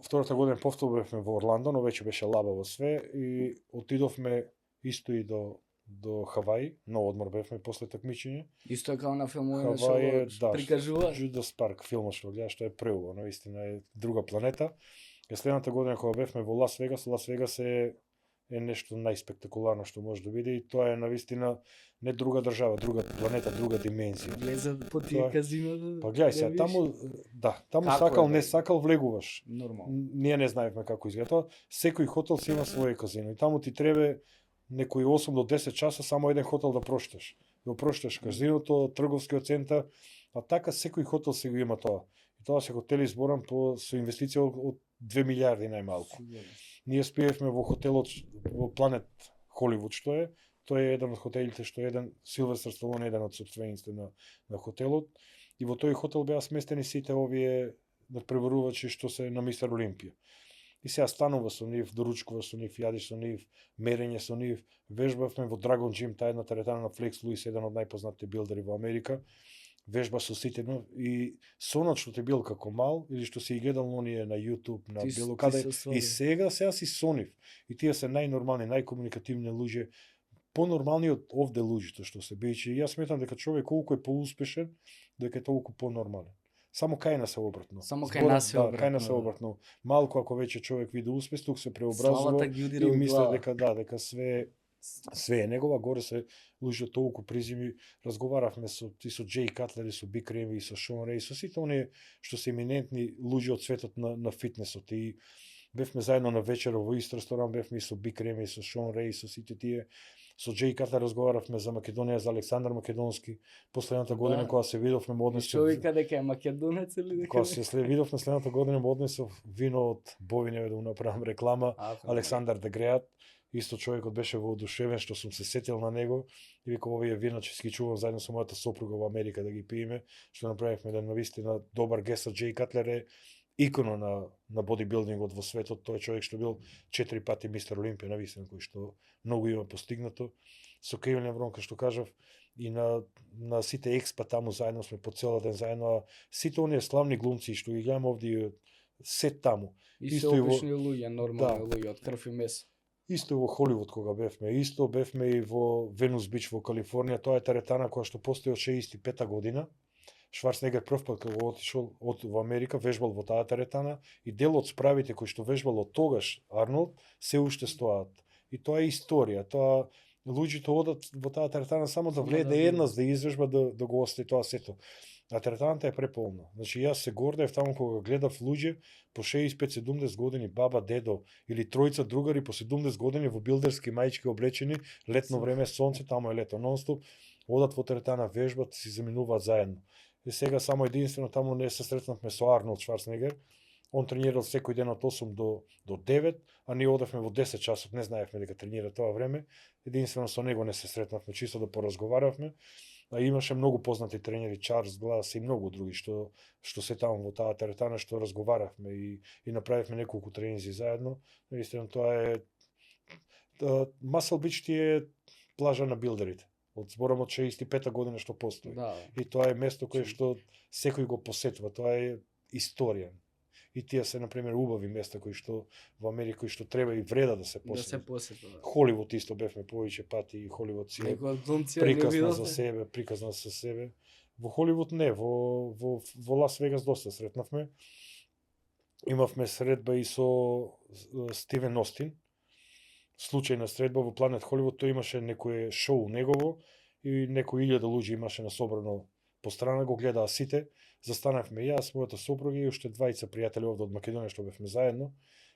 втората година повторно бевме во Орландо, но веќе беше лабаво све и отидовме исто и до Хаваи, но одмор бевме после такмичење. Исто е као на филмовите што прикажува. Judas Park филмот што гледаш, тоа е преубаво, наистина е друга планета. И следната година кога бевме во Лас Вегас е нешто најспектакуларно што може да биде и тоа е навистина не друга држава, друга планета, друга димензија. Влеза по тие казино. Па гледај се, таму сакал не сакал влегуваш. Нормално. Ние не знаевме како изгледа тоа. Секој хотел си има своје казино и таму ти треба некои 8 до 10 часа само еден хотел да прошташ. Го прошташ казиното, трговскиот центар, а така секој хотел си го има тоа. И тоа се хотели зборам со инвестиција од 2 милиарди најмалку. Ние спиевме во хотелот во Планет Холивуд што е. Тоа е еден од хотелите што е еден Силвестр Сталоне, еден од собствениците на хотелот. И во тој хотел беа сместени сите овие надпреварувачи што се на Мистер Олимпија. И сега станува со нив, доручкува со нив, јади со нив, мерење со нив, вежбавме во Dragon Gym, таа една теретана на Flex Lewis, еден од најпознатите билдери во Америка. Вежба со сите, и сонот што ти бил како мал, или што си гледал оние на YouTube, на било каде, и сега си сонив. И тие се најнормални, најкомуникативни луѓе, понормални од овде луѓето што се, бидејќи јас сметам дека човек колку е поуспешен, дека е толку понормален. Само кај нас е обратно. Само кај нас е Да, обратно, кај нас е да. обратно. Малку ако веќе човек види успес, тук се преобразува Славата ги удира и у мисли глава. дека све е негова, горе се луѓе толку призими, разговаравме со Джей Катлер и со Биг Реми и со Шон Рей, со сите оние што се еминентни луѓе од светот на фитнесот и бевме заедно на вечера во ист ресторан, бевме и со Биг Реми, и со Шон Рей, со сите тие. Со Джей Катлер разговаравме за Македонија, за Александар Македонски. Последната година кога се видовме му однесов Човека дека е македонец или дека кога се видовме следната година му однесов вино од Бовине да му направам реклама. Александар Дегреат, исто човекот беше воодушевен што сум се сетил на него и вика овие вина ќе ги чувам заедно со мојата сопруга во Америка да ги пиеме, што направивме да навистина добар гест. Джей Катлер е икона на бодибилдингот во светот, тој човек што бил 4 пати мистер Олимпија, навистина кој што многу има постигнато. Со Кевин Леброн, што кажав, и на сите експа таму заедно сме по цел ден заедно, а сите оние славни глумци што ги гледаме овде се таму. И се обични луѓе, нормални луѓе од крв и месо. Исто и во Холивуд кога бевме, исто бевме и во Венус Бич во Калифорнија, тоа е теретана која што постои од 65-та година. Шварценегер прв пат кога отишол во Америка, вежбал во таа теретана и дел од справите кои што вежбал од тогаш Арнолд се уште стоат. И тоа е историја, тоа луѓето одат во таа теретана само да вледе еднаш да извежба да го остави тоа сето. А теретаната е преполна. Значи јас се гордев таму кога гледав луѓе по 65-70 години, баба, дедо или тројца другари по 70 години во билдерски маички облечени, летно време, сонце, таму е лето нонстоп, одат во теретана, вежбат, си заминуваат заедно. И сега само единствено таму не се сретнавме со Арнолд Шварценегер. Он тренирал секој ден од 8 до 9, а ние одевме во 10 часот, не знаевме дека тренира тоа време. Единствено со него не се сретнавме, чисто да поразговаравме. А имаше многу познати тренери, Чарлс Глас и многу други што се таму во таа теретана, што разговаравме и направивме неколку тренинзи заедно. Наистина тоа е Масл Бич ти е плажа на билдерите. Зборам од 65-та година што постои. Да. И тоа е место кое што секој го посетува, тоа е историја. И тие се, например, убави места кои што во Америка кои што треба и вреда да се посетат. Да се посетува. Да. Холивуд исто бевме повеќе пати и Холивуд си Некој од глумци приказна за себе, приказна со себе. Во Холивуд не, во Лас Вегас доста сретнавме. Имавме средба и со Стивен Остин. Случајна средба во Планет Холивуд, тој имаше некое шоу негово и некои 1000 луѓе имаше на собрано по страна, го гледаа сите. Застанавме јас, мојата сопруга и уште двајца пријатели овде од Македонија што бевме заедно.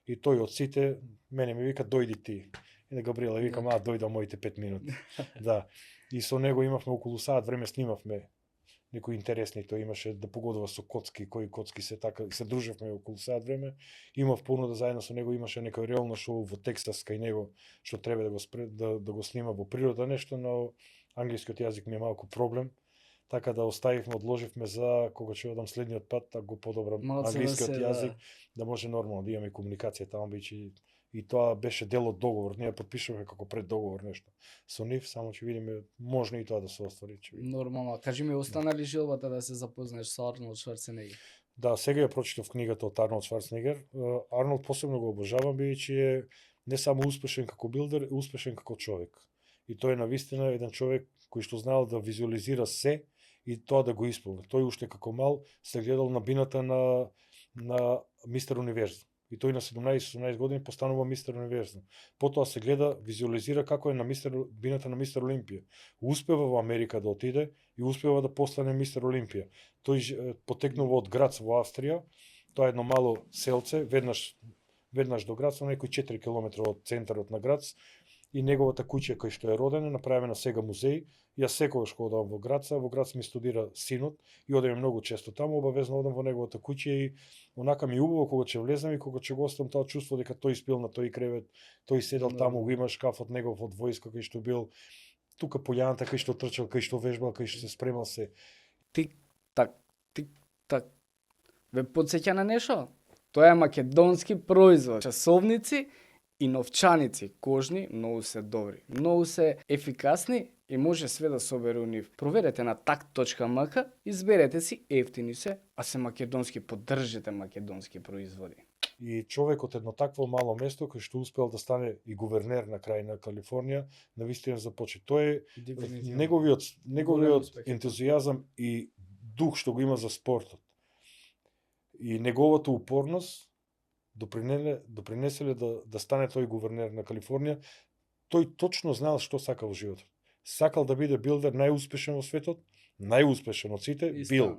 И тој од сите мене ми вика дојди ти. И на Габриела викам, дојда моите 5 минути. Да. И со него имавме околу саат време снимавме некои интересни, тој имаше да погодува со коцки, кои коцки се така, се дружевме околу саат време. Имав понуда заедно со него, имаше некој реално шоу во Тексас кај него што треба да го снима во природа нешто, но англискиот јазик ми е малку проблем. Така да оставивме, одложивме за кога ќе одам следниот пат, да го подобрам англискиот јазик, да може нормално да имаме комуникација таму бичи. И тоа беше дел од договор. Ние потпишуваме како преддоговор нешто со нив, само ќе видиме можно и тоа да се оствари. Нормално. Кажи ми, остана ли желбата да се запознаеш со Арнолд Шварценегер? Да, сега ја прочитав книгата од Арнолд Шварценегер. Арнолд посебно го обожавам, бидејќи е не само успешен како билдер, успешен како човек. И тој е навистина еден човек кој што знаел да визуализира се и тоа да го исполни. Тој уште како мал се гледал на бината на Мистер Универзум. И тој на 17-18 години постанува Мистер Универзум. Потоа се гледа, визуализира како е на бината на Мистер Олимпија. Успева во Америка да отиде и успева да постане Мистер Олимпија. Тој потекнува од Грац во Австрија. Тоа е едно мало селце, веднаш до Грац, некои 4 км од центарот на Грац. И неговата куќа кај што е роден е направена сега музеј. Јас секогаш кога одам во Грац ми студира синот и одеме многу често таму, обавезно одам во неговата куќа и онака ми убаво кога ќе влезам и кога ќе го оставам тоа чувство дека тој спил на тој кревет, тој седел таму, го има шкафот негов од војска кај што бил, тука пољаната кај што трчал, кај што вежбал, кај што се спремал се. Тик-так. Ве потсеќа на нешто? Тоа е македонски производ. Часовници и новчаници кожни многу се добри, многу се ефикасни и може све да собере у нив. Проверете на tak.mk, изберете си ефтини се, а се македонски, поддржете македонски производи. И човек од едно такво мало место кој што успел да стане и гувернер на крај на Калифорнија, навистина започне. Тој е неговиот ентузијазам и дух што го има за спортот. И неговата упорност допринеселе да стане тој гувернер на Калифорнија. Тој точно знаел што сакал во животот. Сакал да биде билдер најуспешен во светот, најуспешен од сите, бил.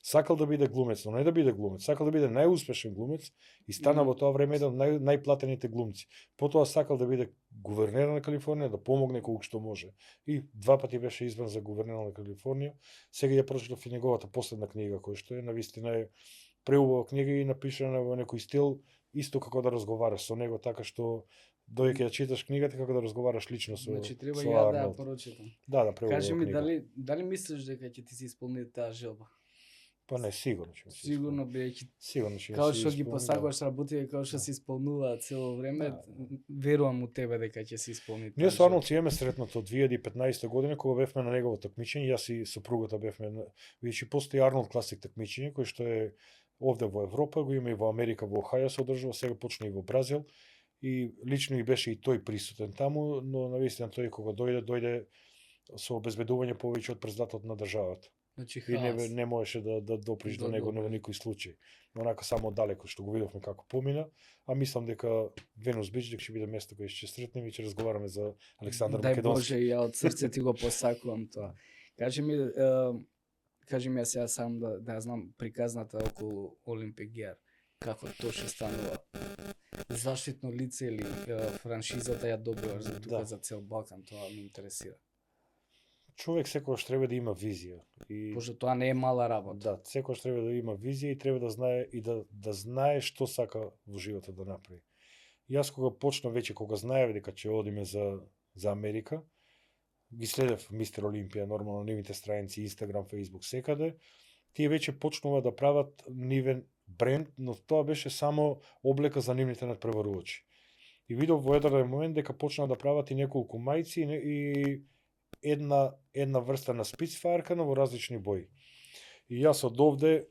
Сакал да биде глумец, но не да биде глумец, сакал да биде најуспешен глумец и стана во тоа време еден од најплатените глумци. Потоа сакал да биде гувернер на Калифорнија, да помогне колку што може. И 2 пати беше избран за гувернер на Калифорнија. Сега ја прочитав и неговата последна книга, која што е навистина е преубава книга и напишана во некој стил, исто како да разговараш со него, така што дојде да читаш книгата како да разговараш лично со Значи треба со ја да ја Арнолд. прочитам. Да, преубава Кажи ми книга. дали мислиш дека ќе ти се исполни таа желба? Па не, сигурно ќе ми се Сигурно исполни. бидејќи Сигурно ќе ми као се што ги исполни, посакуваш работите, као што се исполнуваат цело време, Да. верувам у тебе дека ќе се исполни. Ние таа со Арнолд желба. си имаме сретнато 2015 година кога бевме на негово такмичење, јас и сопругата бевме на вече постои Арнолд Класик такмичење кој што е овде во Европа, го има и во Америка, во Охајо се одржува, сега почна и во Бразил. И лично и беше и тој присутен таму, но навистина тој кога дојде со обезбедување повеќе од председателот на државата. Значи И хаос. не можеше да доприш до Да, него добре. во никој случај. Онака само далеко што го видовме како помина, а мислам дека Венус Бич дека ќе биде место кое ќе сретнеме и ќе разговараме за Александар Дај Македонски. Боже, ја од срце ти го посакувам тоа. Кажи ми, ја сега сам да ја знам приказната околу Олимпик Геар. Како тоа што станува? Заштитно лице или франшизата ја добиваш за тука Да. за цел Балкан, тоа ме интересира. Човек секогаш треба да има визија. И Пошто тоа не е мала работа. да, секогаш треба да има визија и треба да знае и да знае што сака во животот да направи. Јас кога почнав веќе кога знаев дека ќе одиме за Америка, ги следев Мистер Олимпија нормално на нивните страници Инстаграм, Фејсбук, секаде. Тие веќе почнува да прават нивен бренд, но тоа беше само облека за нивните надпреварувачи. И видов во еден момент дека почнаа да прават и неколку мајци и една врста на спицфаерка, но во различни бои. И јас од овде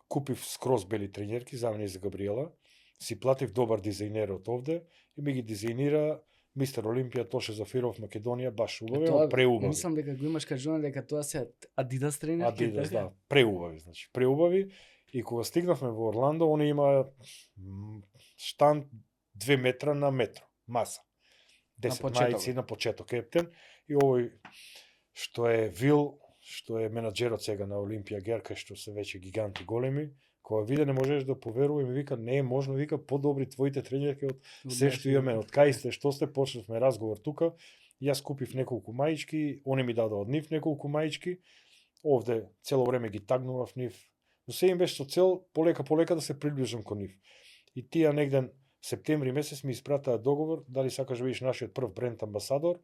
купив скроз бели тренерки за мене и за Габриела, си платив добар дизајнер од овде и ми ги дизајнира Мистер Олимпија Тоше Зафиров Македонија, баш убави, Тоа, преубави. мислам дека го имаш кажувано дека тоа се Адидас тренерки. Адидас, така? да, преубави, значи, преубави. И кога стигнавме во Орландо, они имаа штанд 2 метра на метро, маса. 10 почеток. мајци на почеток, ептен. И овој што е Вил, што е менаџерот сега на Олимпија Герка, што се веќе гиганти големи, кога виде не можеш да поверува и ми вика не е можно, вика подобри твоите тренерки од се што имаме, од кај сте, што сте, почнавме разговор тука. Јас купив неколку маички, они ми дадоа од нив неколку маички. Овде цело време ги тагнував нив. Но се им беше со цел полека да се приближам кон нив. И тие негден септември месец ми испратаа договор дали сакаш да бидеш нашиот прв бренд амбасадор,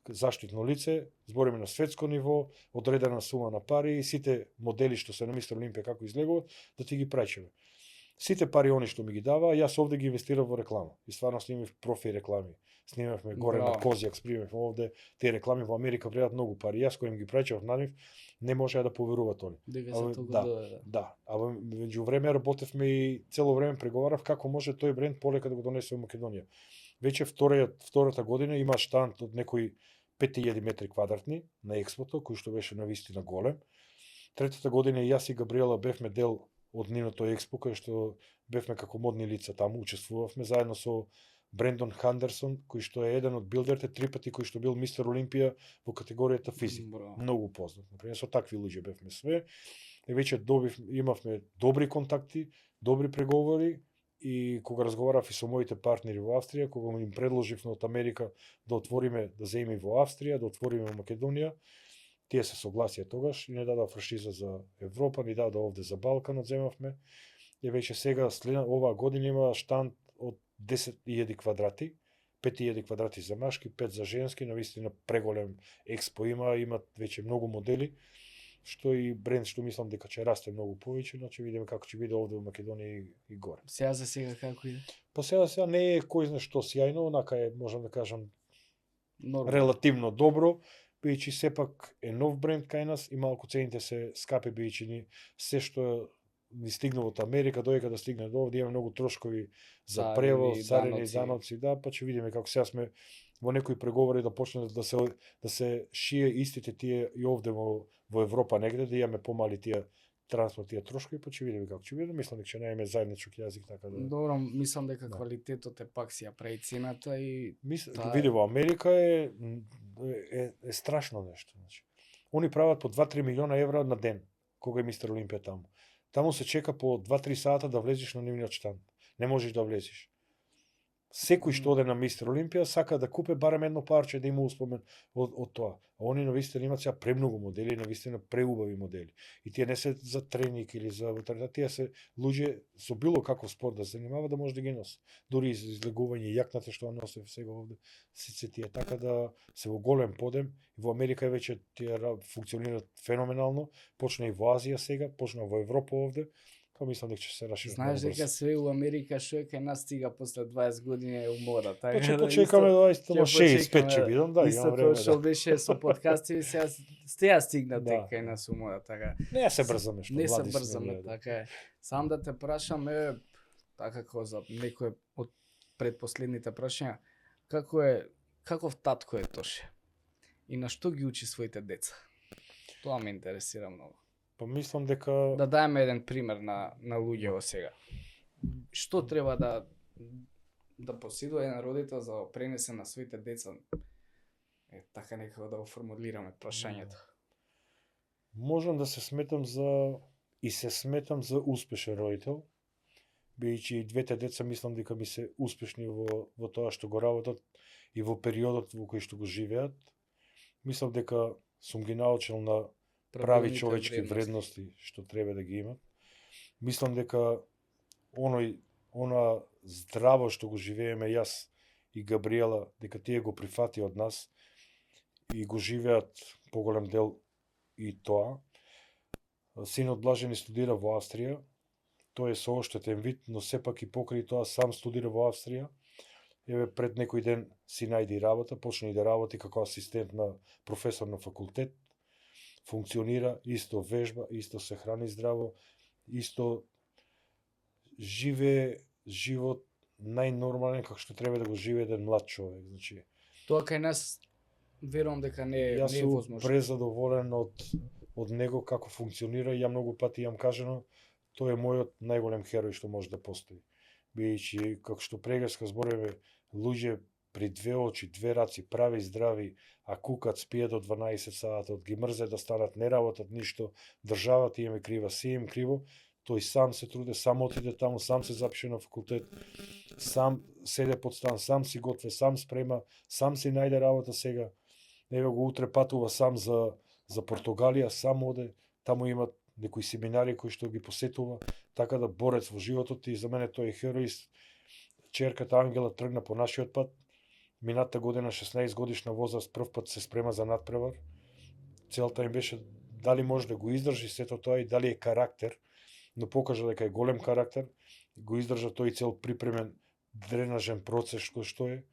заштитно лице, збориме на светско ниво, одредена сума на пари и сите модели што се на Мистер Олимпија како излегуваат, да ти ги праќаме. Сите пари они што ми ги даваа, јас овде ги инвестирав во реклама. И стварно снимав профи реклами. Снимавме горе на Браво. Козјак, снимавме овде, тие реклами во Америка вредат многу пари. Јас кој им ги праќав на нив, не можеа да поверуваат они. Дека А, за толку да. дојде. Да, а меѓу време работевме и цело време преговарав како може тој бренд полека да го донесе во Македонија. Веќе втората година има штанд од некои 5000 метри квадратни на експото, кој што беше навистина голем. Третата година и јас и Габриела бевме дел од нивното експо, кај што бевме како модни лица таму, учествувавме заедно со Брендон Хандерсон, кој што е еден од билдерите 3 пати кој што бил Мистер Олимпија во категоријата физик. Браво. Многу познат. Например, со такви луѓе бевме све. И веќе имавме добри контакти, добри преговори и кога разговарав и со моите партнери во Австрија, кога им предложивме од Америка да отвориме, да земеме во Австрија, да отвориме во Македонија, тие се согласија тогаш и не дадоа франшиза за Европа, ни дадоа овде за Балкан, одземавме. И веќе сега, оваа година има штанд од 10.000 квадрати, 5.000 квадрати за машки, 5 за женски, навистина преголем експо имат веќе многу модели, што и бренд што мислам дека ќе расте многу повеќе, но ќе видиме како ќе биде овде во Македонија и горе. Сега за сега како иде? Па сега не е кој знае што сјајно, онака е, можам да кажам, Нормално. релативно добро, бидејќи сепак е нов бренд кај нас и малку цените се скапи, бидејќи ни се што ни стигна од Америка, доека да стигне до овде, има многу трошкови за Царини, превоз, царини, даноци. даноци, да, па ќе видиме како сега сме во некои преговори да почне да се шие истите тие и овде во Европа негде, да имаме помали тие транспорт тие трошкови, па ќе видиме како ќе биде. Мислам дека ќе најме заедничок јазик, така да. Добро, мислам дека Да. квалитетот е пак си ја прави цената и Мислам, Таа- види во Америка е страшно нешто, значи. Они прават по 2-3 милиона евра на ден, кога е мистер Олимпија таму. Таму се чека по 2-3 сата да влезеш на нивниот штанд. Не можеш да влезеш. Секој што оде на мистер Олимпија сака да купе барем едно парче да има успомен од тоа. А они навистина имаат сега премногу модели, навистина преубави модели. И тие не се за тренинг или за вутрата, тие се луѓе со било каков спорт да се занимава да може да ги носи. Дури и за излегување јакната што ја носи сега овде, сите тие така да се во голем подем. И во Америка веќе тие функционираат феноменално, почна и во Азија сега, почна во Европа овде. Па мислам дека ќе се расшири. знаеш дека све у Америка што е кај нас стига после 20 години е умора, така Па ќе да почекаме исто- 20, ќе 65 ќе почекаме, бидам, да, Исто имам тоа време. што Да. беше со подкасти, сега стеја стигна Да. тека кај нас умора, така. Не се брзаме што Не се млади сме, брзаме, да. така е. Сам да те прашам е така како за некој од предпоследните прашања, каков татко е Тоше? И на што ги учи своите деца? Тоа ме интересира многу. Па мислам дека Да даеме еден пример на луѓе во сега. Што треба да поседува еден родител за да пренесе на своите деца? Така некако да го формулираме прашањето. можам да се сметам за успешен родител, бидејќи и двете деца мислам дека ми се успешни во тоа што го работат и во периодот во кој што го живеат. Мислам дека сум ги научил на прави Правилните човечки вредности што треба да ги имат. Мислам дека она здраво што го живееме јас и Габриела, дека тие го прифати од нас и го живеат поголем дел и тоа. Синот Блажени студира во Австрија. Тој е со оштетен вид, но сепак и покрај тоа сам студира во Австрија. Еве пред некој ден си најде работа, почна и да работи како асистент на професор на факултет. Функционира, исто вежба, исто се храни здраво, исто живее живот најнормален како што треба да го живее еден млад човек. Значи, Тоа кај нас верувам дека не е јас сум возможно. презадоволен од него како функционира и ја многу пати јам кажано, тој е мојот најголем херој што може да постои. Бидејќи како што прегреска збориме, луѓе при две очи, две раци, прави здрави, а кукат, спијат до 12 сата, ги мрзе да станат, не работат ништо, државата им е крива, се им криво, тој сам се труде, сам отиде таму, сам се запише на факултет, сам седе под стан, сам си готве, сам спрема, сам си најде работа сега. Еве го утре патува сам за Португалија, сам оде, таму имат некои семинари кои што ги посетува, така да борец во животот и за мене тој е хероист. Черката Ангела тргна по нашиот пат, мината година 16 годишна возраст прв пат се спрема за надпревар. Целта им беше дали може да го издржи сето тоа и дали е карактер, но покажа дека е голем карактер, го издржа тој цел припремен дренажен процес кој што е,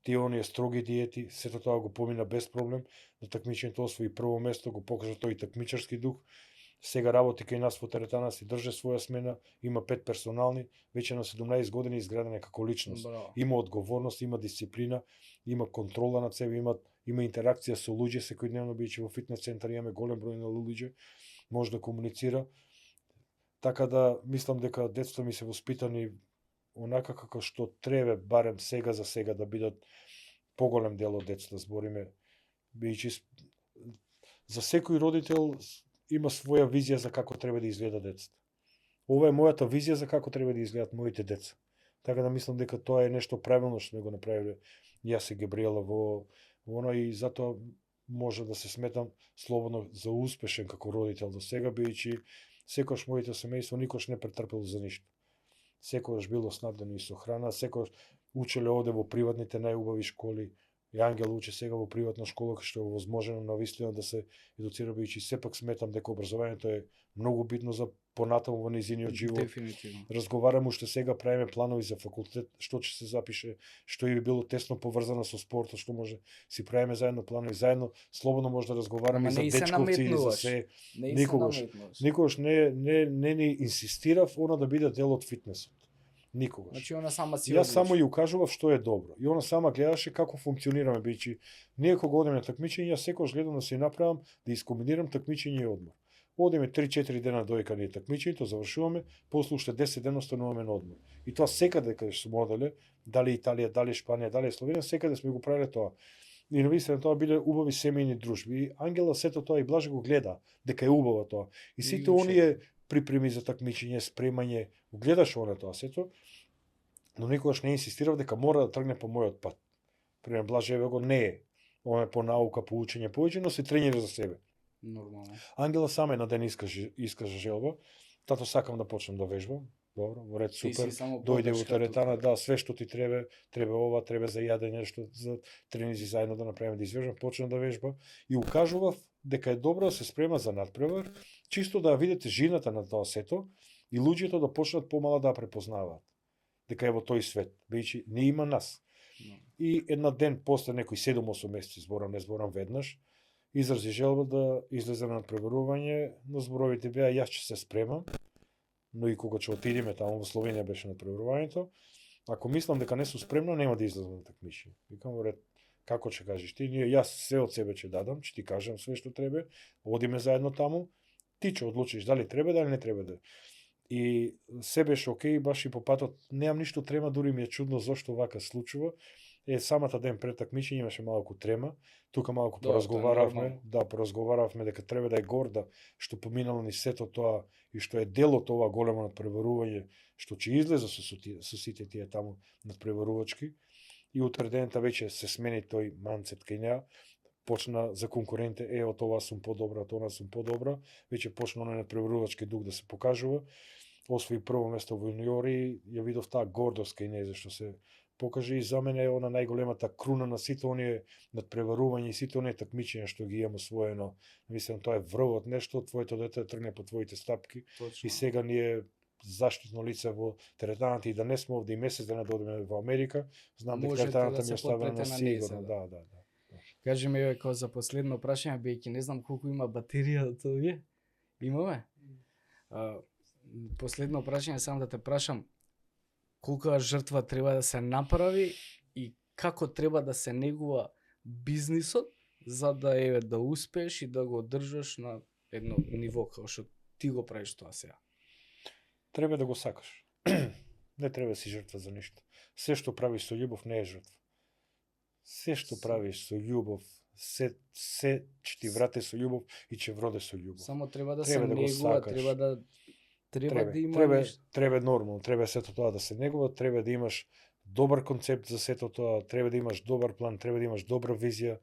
тие оние строги диети, сето тоа го помина без проблем, на такмичењето освои прво место, го покажа тој такмичарски дух. Сега работи кај нас во теретана, си држи своја смена, има 5 персонални, веќе на 17 години изградена како личност. Браво. Има одговорност, има дисциплина, има контрола над себе, има интеракција со луѓе секојдневно, бидејќи во фитнес центар имаме голем број на луѓе, може да комуницира. Така да мислам дека децата ми се воспитани онака како што треба барем сега за сега да бидат поголем дел од децата, збориме, бидејќи за секој родител има своја визија за како треба да изгледа децата. Ова е мојата визија за како треба да изгледат моите деца. Така да мислам дека тоа е нешто правилно што сме го направиле јас и Габриела во оно и затоа може да се сметам слободно за успешен како родител до сега, бидејќи секогаш моите семејство никош не претрпело за ништо. Секогаш било снабдено и со храна, секогаш учеле овде во приватните најубави школи. И Ангел учи сега во приватна школа, што е возможно навистина да се едуцира, бидејќи сепак сметам дека образованието е многу битно за понатаму во низиниот живот. Дефинитивно. Разговараме уште сега, правиме планови за факултет, што ќе се запише, што и би било тесно поврзано со спортот, што може си правиме заедно планови, заедно слободно може да разговараме Ама за не и се дечковци и за наметнуваш. се. Не и Никогаш. се наметнуваш. Никогаш не ни инсистирав она да биде дел од фитнесот. Никогаш. Значи она сама си Јас одлучи. само ја укажував што е добро. И она сама гледаше како функционираме, бидејќи ние кога одиме на такмичење, јас секогаш гледам да си направам, да искомбинирам такмичење и одмор. Одиме 3-4 дена доека ни такмичењето, завршуваме, после уште 10 дена остануваме на одмор. И тоа секаде каде што сме оделе, дали Италија, дали Шпанија, дали Словенија, секаде сме го правеле тоа. И навистина тоа биле убави семејни дружби. И Ангела сето тоа и Блаже го гледа дека е убаво тоа. И сите оние припреми за такмичење, спремање, го гледаше она тоа сето, но никогаш не инсистирав дека мора да тргне по мојот пат. Пример Блаже го не е. Ова е по наука, по учење повеќе, но се тренира за себе. Нормално. Ангела сама една ден искаже желба. Тато, сакам да почнам да вежбам. Добро, во ред, супер. Дојде во теретана, да, све што ти треба ова, треба за јадење, што за тренинзи заедно да направиме, да извежбам, почна да вежба и укажував дека е добро да се спрема за надпревар, чисто да видите живината на тоа сето и луѓето да почнат помало да препознаваат дека е во тој свет, бидејќи не има нас. И една ден после некои 7-8 месеци, не зборам веднаш, изрази желба да излезе на надпреварување, но зборовите беа јас ќе се спремам, но и кога ќе отидеме таму во Словенија беше надпреварувањето, ако мислам дека не сум спремна, нема да излезам на такмичење. Викам во ред, како ќе кажеш ти, ние јас се од себе ќе дадам, ќе ти кажам све што треба, одиме заедно таму, ти ќе одлучиш дали треба, дали не треба да. И се беше окей, баш и по патот, немам ништо трема, дури ми е чудно зошто вака случува. Самата ден пред такмичење имаше малку трема, тука малку поразговаравме, поразговаравме дека треба да е горда што поминало ни сето тоа и што е дел од ова големо надпреварување што ќе излезе со сите тие таму надпреварувачки. И утре дента веќе се смени тој манцет кај неа, почна за конкуренте, од ова сум подобра, од она сум подобра, веќе почна оној надпреварувачки дух да се покажува. Освои прво место во јуниори, ја видов таа гордост кај неа зашто се покаже и за мене е она најголемата круна на сите оние надпреварувања и сите оние такмичења што ги имам освоено. Мислам, тоа е врвот нешто, твоето дете тргне по твоите стапки. Точно. И сега ние заштитно лице во теретаната и да не сме овде и месец да не додеме во Америка, знам дека теретаната ми оставена на сигурно. Да. Кажи ми како за последно прашање, бејќи не знам колку има батерија од овие. Имаме? Последно прашање, само да те прашам, колка жртва треба да се направи и како треба да се негува бизнисот за да успееш и да го одржаш на едно ниво како што ти го правиш тоа сега. Треба да го сакаш. Не треба да си жртва за ништо. Се што правиш со љубов не е жртва. Се што правиш со љубов, се ќе ти врати со љубов и ќе вроде со љубов. Само треба да се негува, треба да има треба нормално, треба сето тоа да се негува, треба да имаш добар концепт за сето тоа, треба да имаш добар план, треба да имаш добра визија,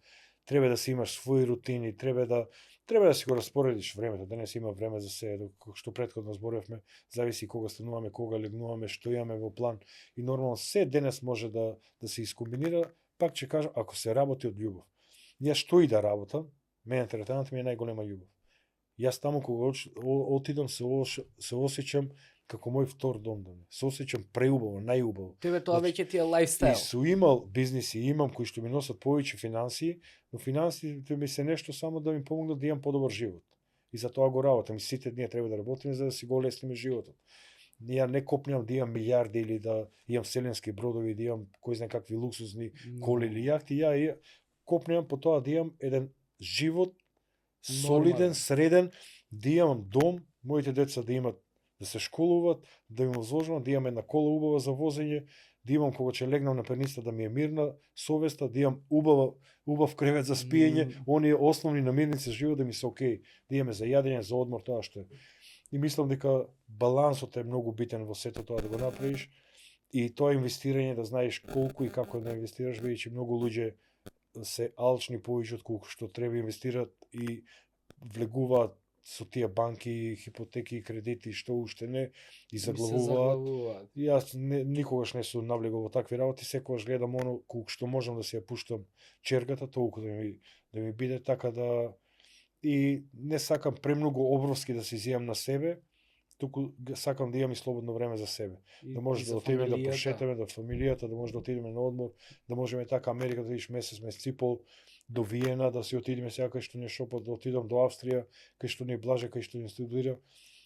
треба да си имаш своји рутини, треба да си го распоредиш времето, денес има време за се, што претходно зборевме, зависи кога стануваме, кога легнуваме, што имаме во план и нормално се денес може да се искомбинира, пак ќе кажам, ако се работи од љубов. Јас што и да работам, мене теретаната ми е најголема љубов. Јас таму кога отидам се осеќам како мој втор дом да ме. Се осеќам преубаво, најубаво. Тебе тоа веќе ти е лајфстайл. И су имал бизниси, имам кои што ми носат повеќе финансии, но финансиите ми се нешто само да ми помогнат да имам подобар живот. И за тоа го работам. И сите дни треба да работиме за да си го олесниме животот. Ја не копнам да имам милиарди или да имам вселенски бродови, да имам кој знае какви луксузни коли или јахти. Ја копнам по тоа да имам еден живот солиден, среден, да имам дом, моите деца да имат да се школуваат, да им возложувам, да имам една кола убава за возење, да имам кога ќе легнам на пениста да ми е мирна совеста, да имам убав кревет за спиење, оние основни намирници живот да ми се окей, да имаме за јадење, за одмор, тоа што е. И мислам дека балансот е многу битен во сето тоа да го направиш и тоа инвестирање да знаеш колку и како да инвестираш, бидејќи многу луѓе се алчни повеќе од колку што треба инвестират и влегуваат со тие банки, хипотеки и кредити што уште не и заглавуваат. Јас никогаш не сум навлегол во такви работи, секогаш гледам оно колку што можам да се ја пуштам черката, толку да ми биде така да и не сакам премногу обврски да се изимам на себе, туку сакам да имам и слободно време за себе. Да може да отидеме да прошетаме до фамилијата, да може да отидеме на одмор, да можеме така Америка да видиш месец и пол, до Виена, да си отидеме сега кај што ни шопот, да отидам до Австрија, кај што ни Блаже, кај што ни студира.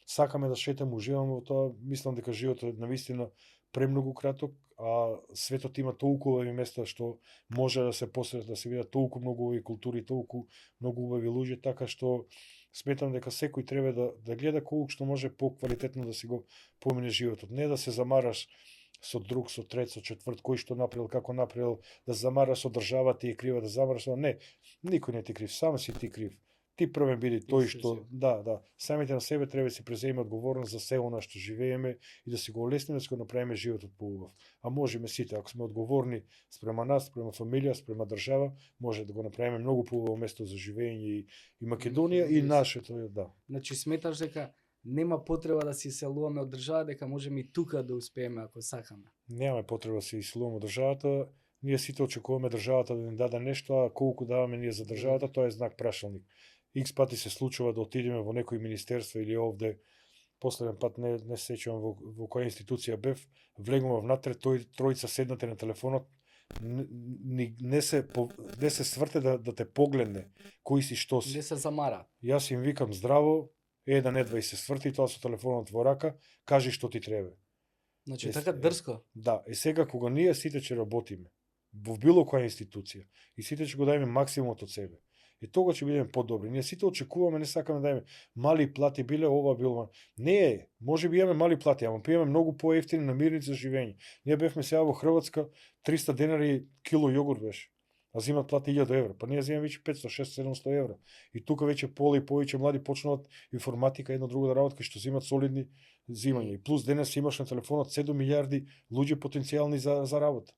Сакаме да шетаме, уживаме во тоа, мислам дека животот е навистина премногу краток, а светот има толку убави места што може да се посрет, да се видат толку многу убави култури, толку многу убави луѓе, така што Сметам дека секој треба да гледа колку што може поквалитетно да си го помине животот. Не да се замараш со друг, со трет, со четврт, кој што направил, како направил, да замараш со држава, ти е крива, да замараш, не, никој не ти крив, сам си ти крив. Ти првен биди тој што, да, самите на себе треба да си преземе одговорност за се она што живееме и да си го олесниме, да си го направиме животот поубав. А можеме сите, ако сме одговорни спрема нас, спрема фамилија, спрема држава, може да го направиме многу поубаво место за живење и Македонија и нашето, да. Значи сметаш дека нема потреба да се иселуваме од држава, дека можеме и тука да успееме ако сакаме. Немаме потреба да се иселуваме од државата. Ние сите очекуваме државата да ни даде нешто, а колку даваме ние за државата, тоа е знак прашалник. Икс пати се случува да отидеме во некој министерство или овде, последен пат не се сеќавам во која институција бев, влегувам внатре, тројца седнате на телефонот, не се сврте да те погледне кој си, што си. Не се замара. Јас им викам здраво, еден едва и се сврти, тоа со телефонот во рака, кажи што ти треба. Значи така дрско. Да, и сега кога ние сите ќе работиме во било која институција и сите ќе го дајме максимумот од себе, и тога ќе бидеме подобри. Ние сите очекуваме, не сакаме да дајме мали плати, биле ова, било. Не е, може би имаме мали плати, ама пиеме многу поевтини намирници за живење. Ние бевме сега во Хрватска, 300 денари кило јогурт беше. А зимат плати 1000 евра. Па ние земаме веќе 500, 600, 700 евра. И тука веќе пола и повеќе млади почнуваат информатика, едно друго да работат, кај што зимат солидни зимања. И плюс денес имаш на телефонот 7 милиарди луѓе потенцијални за работа.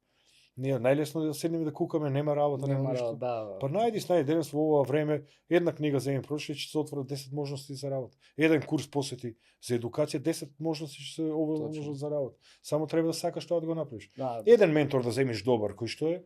Ние најлесно да седнеме да кукаме, нема работа, нема ништо. Да. Па најди денес во ова време, една книга земем прочитам, ќе се отворат 10 можности за работа. Еден курс посети за едукација, 10 можности ќе се овложат за работа. Само треба да сакаш тоа да го направиш. Да. Еден ментор да земиш добар, кој што е,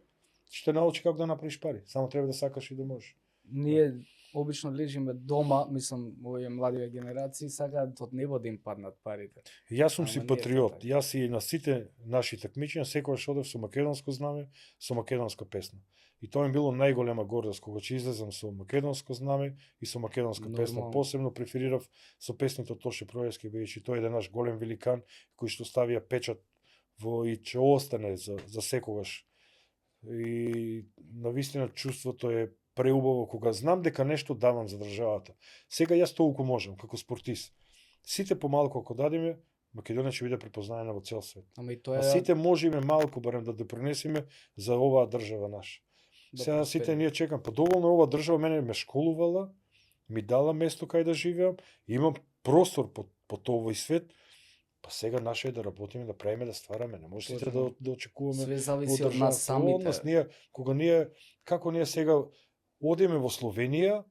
ќе те научи како да направиш пари. Само треба да сакаш и да можеш. Ние обично лежиме дома, мислам, овие младите генерации сакаат од небо да им паднат парите. Јас сум си Ама не е патриот. така. Јас и на сите наши такмичења секогаш одев со македонско знаме, со македонска песна. И тоа ми било најголема гордост кога ќе излезам со македонско знаме и со македонска песна. Нормално. Посебно преферирав со песните од Тоше Проевски, бидејќи тој е наш голем великан кој што ставија печат во и ќе остане за секогаш. И навистина чувството е преубаво кога знам дека нешто давам за државата. Сега јас толку можам како спортист. Сите помалку ако дадеме, Македонија ќе биде препознаена во цел свет. Ама и тоа А е сите можеме малку барем да допринесеме за оваа држава наша. Да Сега просперира. сите ние чекам, па доволно оваа држава мене ме школувала, ми дала место кај да живеам, имам простор по овој свет, па сега наше е да работиме, да правиме, да ствараме, не може сите да очекуваме. све зависи од државата. нас самите. Од нас, како ние сега одиме во Словенија,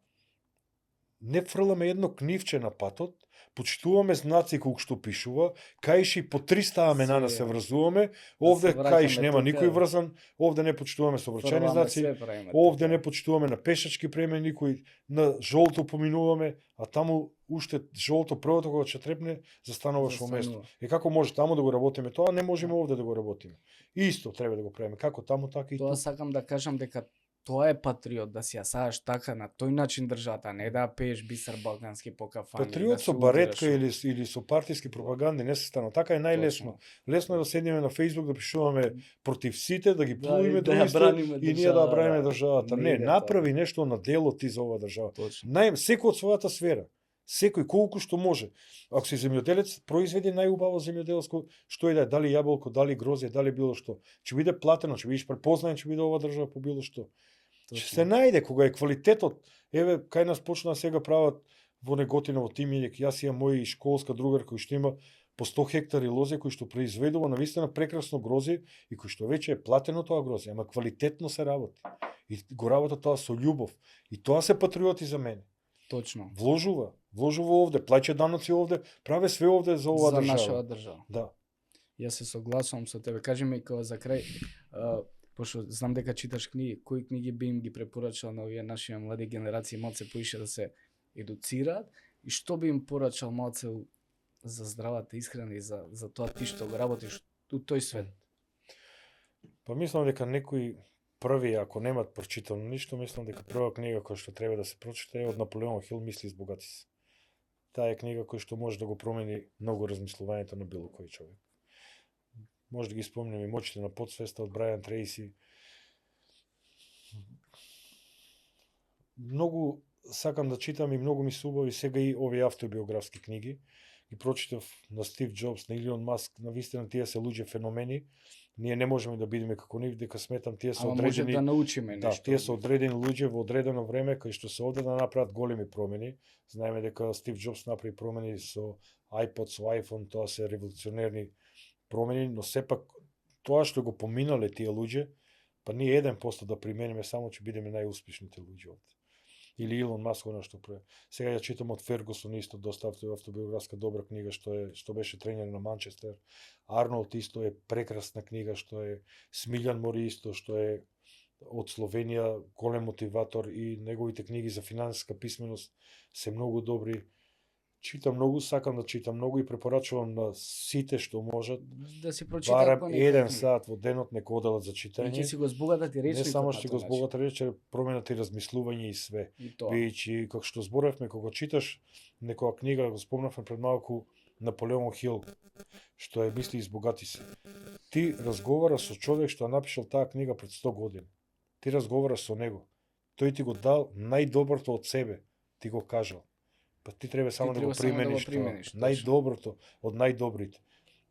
не фрламе едно книвче на патот, почитуваме знаци колку што пишува, кајши по 300 амена се врзуваме, овде се враќаме кајш нема тука. никој врзан, овде не почитуваме сообраќајни знаци, овде не почитуваме на пешачки преме никој, на жолто поминуваме, а таму уште жолто првото кога ќе трепне, застануваш во место. И како може таму да го работиме тоа, не можеме овде да го работиме. Исто треба да го правиме, како таму така и Тоа тука. сакам да кажам дека тоа е патриот, да си ја сааш така на тој начин држата, не да пееш бисер балкански по кафани. Патриот да со се баретка удраш. или со партиски пропаганди не се стана. Така е најлесно. Лесно е да седнеме на Facebook да пишуваме против сите, да ги Да, плюиме и да ја браниме и ние да ја браниме држава, државата. Не Не, иде направи нешто на дело ти за оваа држава. Точно. Секој од својата сфера. Секој колку што може. Ако си земјоделец, произведи најубаво земјоделско, што и да е, дали јаболко, дали грозје, дали било што. Ќе биде платено, ќе бидеш препознаен, ќе биде оваа држава по било што. Ќе се најде кога е квалитетот. Еве кај нас почна сега прават во Неготина, во Тимињак, јас имам мој школска другар кој што има по 100 хектари лозе кој што произведува навистина прекрасно грозје и кој што веќе е платено тоа грозје, ама квалитетно се работи. И го работа тоа со љубов. И тоа се патриоти за мене. Точно. Вложува овде, плаќа даноци овде, праве све овде за оваа За држава. нашава држава. Да. Јас се согласувам со тебе. Кажи ми кога за крај, пошто знам дека читаш книги, кои книги би им ги препорачал на овие наши млади генерации малце поише да се едуцираат и што би им порачал малце за здравата исхрана и за тоа ти што го работиш у тој свет? Па мислам дека некои први, ако немат прочитано ништо, мислам дека прва книга која што треба да се прочита е од Наполеон Хил "Мисли избогати се". Таа е книга која што може да го промени многу размислувањето на било кој човек. Може да ги спомнеме и "Мочите на подсвеста" од Брајан Трейси. Многу сакам да читам и многу ми се убави сега и овие автобиографски книги. И прочитав на Стив Джобс, на Илон Маск, на вистина тие се луѓе феномени. Ние не можеме да бидеме како нив, дека сметам тие се Ама може одредени. да научиме Да, нешто. тие се одредени луѓе во одредено време кои што се оде да направат големи промени. Знаеме дека Стив Джобс направи промени со iPod, со iPhone, тоа се револуционерни промени, но сепак тоа што го поминале тие луѓе, па ние 1% да примениме, само ќе бидеме најуспешните луѓе овде. Или Илон Маск, она што прави. Сега ја читам од Фергусон исто, доста автобиографска добра книга што беше тренер на Манчестер. Арнолд исто е прекрасна книга што е Смилјан Мори исто што е од Словенија голем мотиватор и неговите книги за финансиска писменост се многу добри. Читам многу, сакам да читам многу и препорачувам на сите што можат Да си прочитаат барем по некоја 1 книга. сат во денот нека оделат за И читање. ќе си го збогатат и речникот. Не само на што тој го начин. збогата рече, променат и размислување и све. И тоа. Бидејќи, како што зборевме, кога читаш некоја книга, го спомнавме пред малку Наполеон Хил, што е мисли избогати се. Ти разговара со човек што напишал таа книга пред 100 години. Ти разговараш со него. Тој ти го дал најдоброто од себе, ти го кажал. Па ти треба само да го примениш тоа. точно. Најдоброто од најдобрите.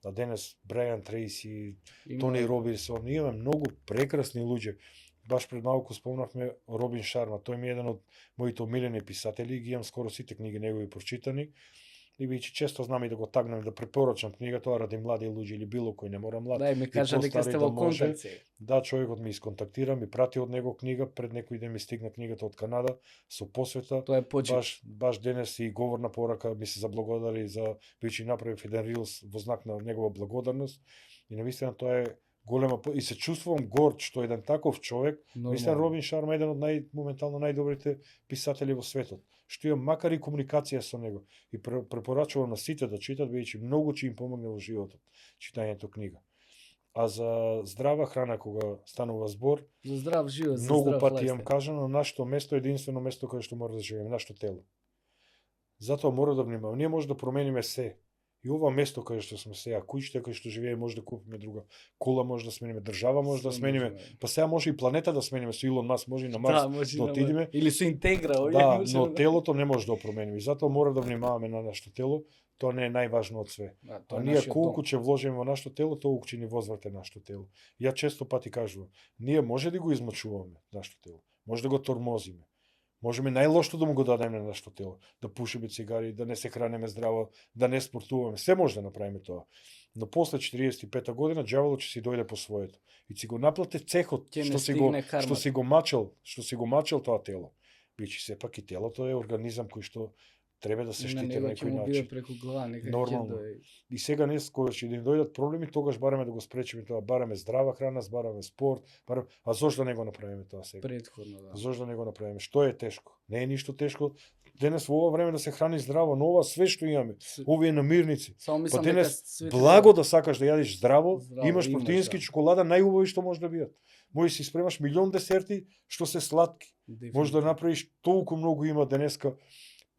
А денес Брајан Трейси, Тони Робинсон, ние имаме многу прекрасни луѓе. Баш пред малку спомнавме Робин Шарма, тој ми е еден од моите омилени писатели, ги имам скоро сите книги негови прочитани. И бидејќи често знам и да го тагнем да препорачам книга, тоа ради млади луѓе или било кој не мора млад. Да, и ми кажа дека постари сте да во може. контакт сега. Да, човекот ми исконтактира, ми прати од него книга, пред некој ден ми стигна книгата од Канада со посвета. Тоа е почит. Баш денес и говорна порака ми се заблагодари за бидејќи направив еден рилс во знак на негова благодарност. И навистина тоа е голема и се чувствувам горд што еден таков човек, мислам Робин Шарма е еден од моментално најдобрите писатели во светот. Што има макар и комуникација со него. И препорачувам на сите да читат, бидејќи многу ќе им помогне во животот читањето книга. А за здрава храна кога станува збор, За здрав живот, за многу здрав пати имам лайфстайл. кажано, нашето место е единствено место кое што мора да живееме, нашето тело. Затоа мора да внимаваме. Ние може да промениме се. И ова место кое што сме сега, куќите кое што живееме, може да купиме друга кола, може да смениме држава, може да смениме. Па сега може и планета да смениме со Илон Маск, може и на Марс може да на отидеме. Марс. Или со интегра, Да, но телото не може да го промениме. И затоа мора да внимаваме на нашето тело. Тоа не е најважно од све. А ние колку ќе вложиме во нашето тело, толку ќе ни возврате нашето тело. Ја често пати кажувам, ние може да го измочуваме нашето тело, може да го тормозиме. Можеме најлошто да му го дадеме на нашето тело, да пушиме цигари, да не се хранеме здраво, да не спортуваме, се може да направиме тоа. Но после 45-та година џаволот ќе си дојде по своето и ќе го наплате цехот што си го мачел тоа тело. Бичи сепак и телото е организам кој што треба да се штити на некој начин. Преку глава, нека Нормално. И сега кога ќе ни дојдат проблеми, тогаш бараме да го спречиме тоа, бараме здрава храна, бараме спорт, а зошто не го направиме тоа сега? Предходно, да. Зошто не го направиме? Што е тешко? Не е ништо тешко. Денес во ова време да се храни здраво, но ова све што имаме, овие намирници. Па денес благо да сакаш да јадиш здраво, имаш протеински чоколада, најубави што може да бидат. Можеш си спремаш милион десерти што се сладки. Може да направиш толку многу има денеска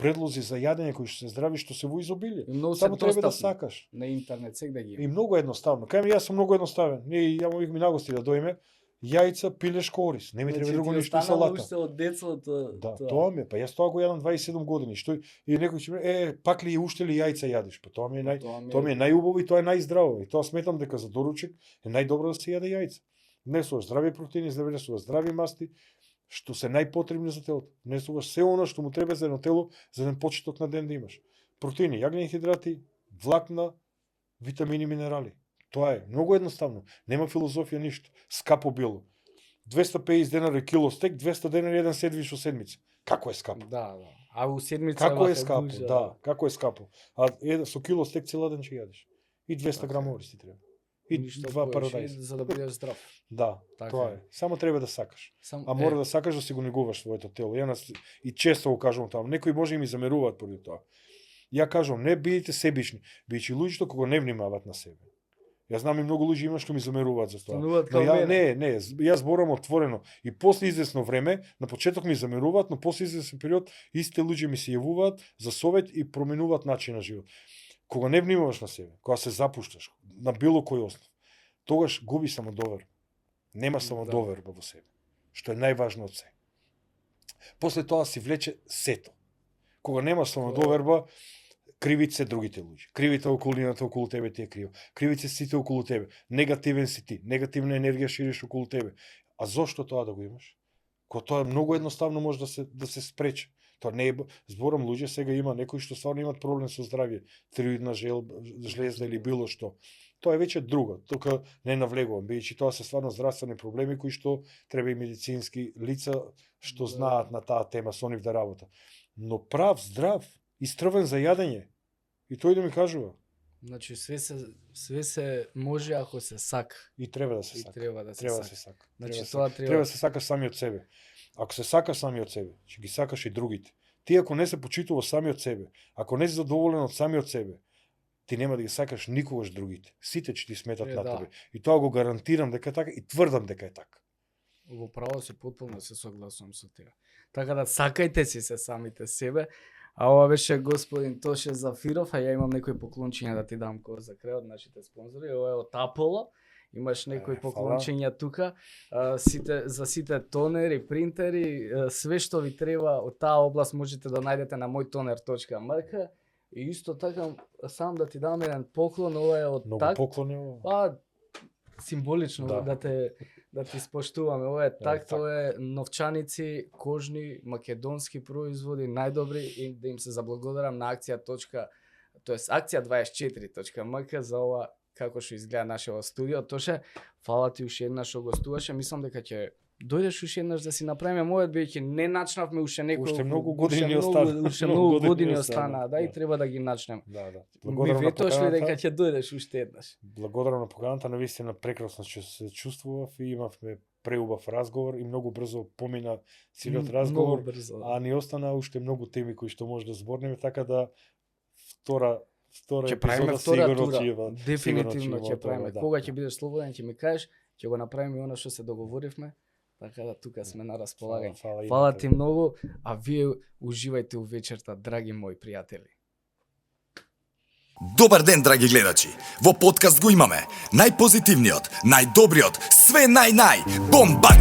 предлози за јадење кои што се здрави, што се во изобилие. Само треба да сакаш. На интернет сега ги има. И многу едноставно. Кај јас сум многу едноставен. Ние ја му ми нагости да дојме, јајца, пилеш корис. Не ми треба друго ништо и салата. Уште од детството. Да, тоа ми е. Па јас тоа го јадам 27 години. Што и некој ќе ме пак ли уште ли јајца јадиш? Па тоа ми е најубаво и тоа е најздраво. И тоа сметам дека за доручек е најдобро да се јаде јајца. Внесуваш здрави протеини, внесуваш здрави масти, што се најпотребни за телото. Внесуваш се она што му треба за едно тело, за еден почеток на ден да имаш. Протеини, јагнени хидрати, влакна, витамини, минерали. Тоа е многу едноставно. Нема филозофија ништо. Скапо било. 250 денари кило стек, 200 денари еден седвиш во седмица. Како е скапо? Да. А во седмица како е скапо? Да, како е скапо? А со кило стек цела ден ќе јадеш. И 200 грама ориз ти треба. И два парадајз. За да бидеш здрав. Да, тоа е. Само треба да сакаш. А мора да сакаш да си го негуваш своето тело. И често го кажувам тоа. Некои може и ми замеруваат поради тоа. Ја кажувам, не бидете себични. Бидејќи луѓето кога не внимаваат на себе. Јас знам и многу луѓе има што ми замеруваат за тоа. Но јас зборам отворено. И после извесно време, на почеток ми замеруваат, но после извесен период истите луѓе ми се јавуваат за совет и променуваат начин на живот. Кога не внимаваш на себе, кога се запушташ на било кој основ, тогаш губи самодоверба. Нема самодоверба во себе, што е најважно од се. После тоа си влече сето. Кога нема самодоверба, кривите се другите луѓе. Кривите околината околу тебе ти е крива. Кривите се сите околу тебе. Негативен си ти. Негативна енергија шириш околу тебе. А зошто тоа да го имаш? Кога тоа многу едноставно може да се спречи. Тоа не е зборам луѓе сега има некои што стварно имаат проблем со здравје, тироидна жлезда или било што. Тоа е веќе друго. Тука не навлегувам, бидејќи тоа се стварно здравствени проблеми кои што треба и медицински лица што знаат на таа тема со нив да работат. Но прав, здрав, истрвен за јадење. И тој да ми кажува. Значи све се може ако се сака. И треба да се сака. Треба да се сака. Значи тоа Треба да се сака сами од себе. Ако се сака сами од себе, ќе ги сакаш и другите. Ти ако не се почитува сами од себе, ако не си задоволен од сами од себе, ти нема да ги сакаш никогаш другите. Сите ќе ти сметат на тебе. И тоа го гарантирам дека е така и тврдам дека е така. Во право се потполно се согласувам со тебе. Така да сакајте си се самите себе. А ова беше господин Тоше Зафиров, а ја имам некои поклончиња да ти дам кор за крај од нашите спонзори. Ова е од Apollo. Имаш некои поклончиња тука. За сите тонери, принтери, све што ви треба од таа област можете да најдете на moјtoner.mk. И исто така сам да ти дам еден поклон, ова е од Многу поклони ова. Символично да ти споштуваме. Ова е так, тоа е новчаници, кожни, македонски производи, најдобри и да им се заблагодарам на акција24.mk за ова како што изгледа нашето студио. Тоше, фала ти уште еднаш што гостуваше. Мислам дека ќе дојдеш уште еднаш да си направиме мојот, бидејќи не начнавме уште некој. Уште многу години остана. Уште многу години остана, да, и треба да ги начнем. Да. Ми ветош ли дека ќе дојдеш уште еднаш? Благодарам на поканата, навистина прекрасно што се чувствував и имавме преубав разговор и многу брзо помина целиот разговор. А ни остана уште многу теми кои што може да зборниме, така да втора ќе правиме втора тура. Дефинитивно ќе правиме. Да. Кога ќе бидеш слободен, ќе ми кажеш, ќе го направиме и она што се договоривме. Така да тука сме на располагање. Фала ти многу, а вие уживајте у вечерта, драги мои пријатели. Добар ден, драги гледачи! Во подкаст го имаме најпозитивниот, најдобриот, све нај, Бомбаки!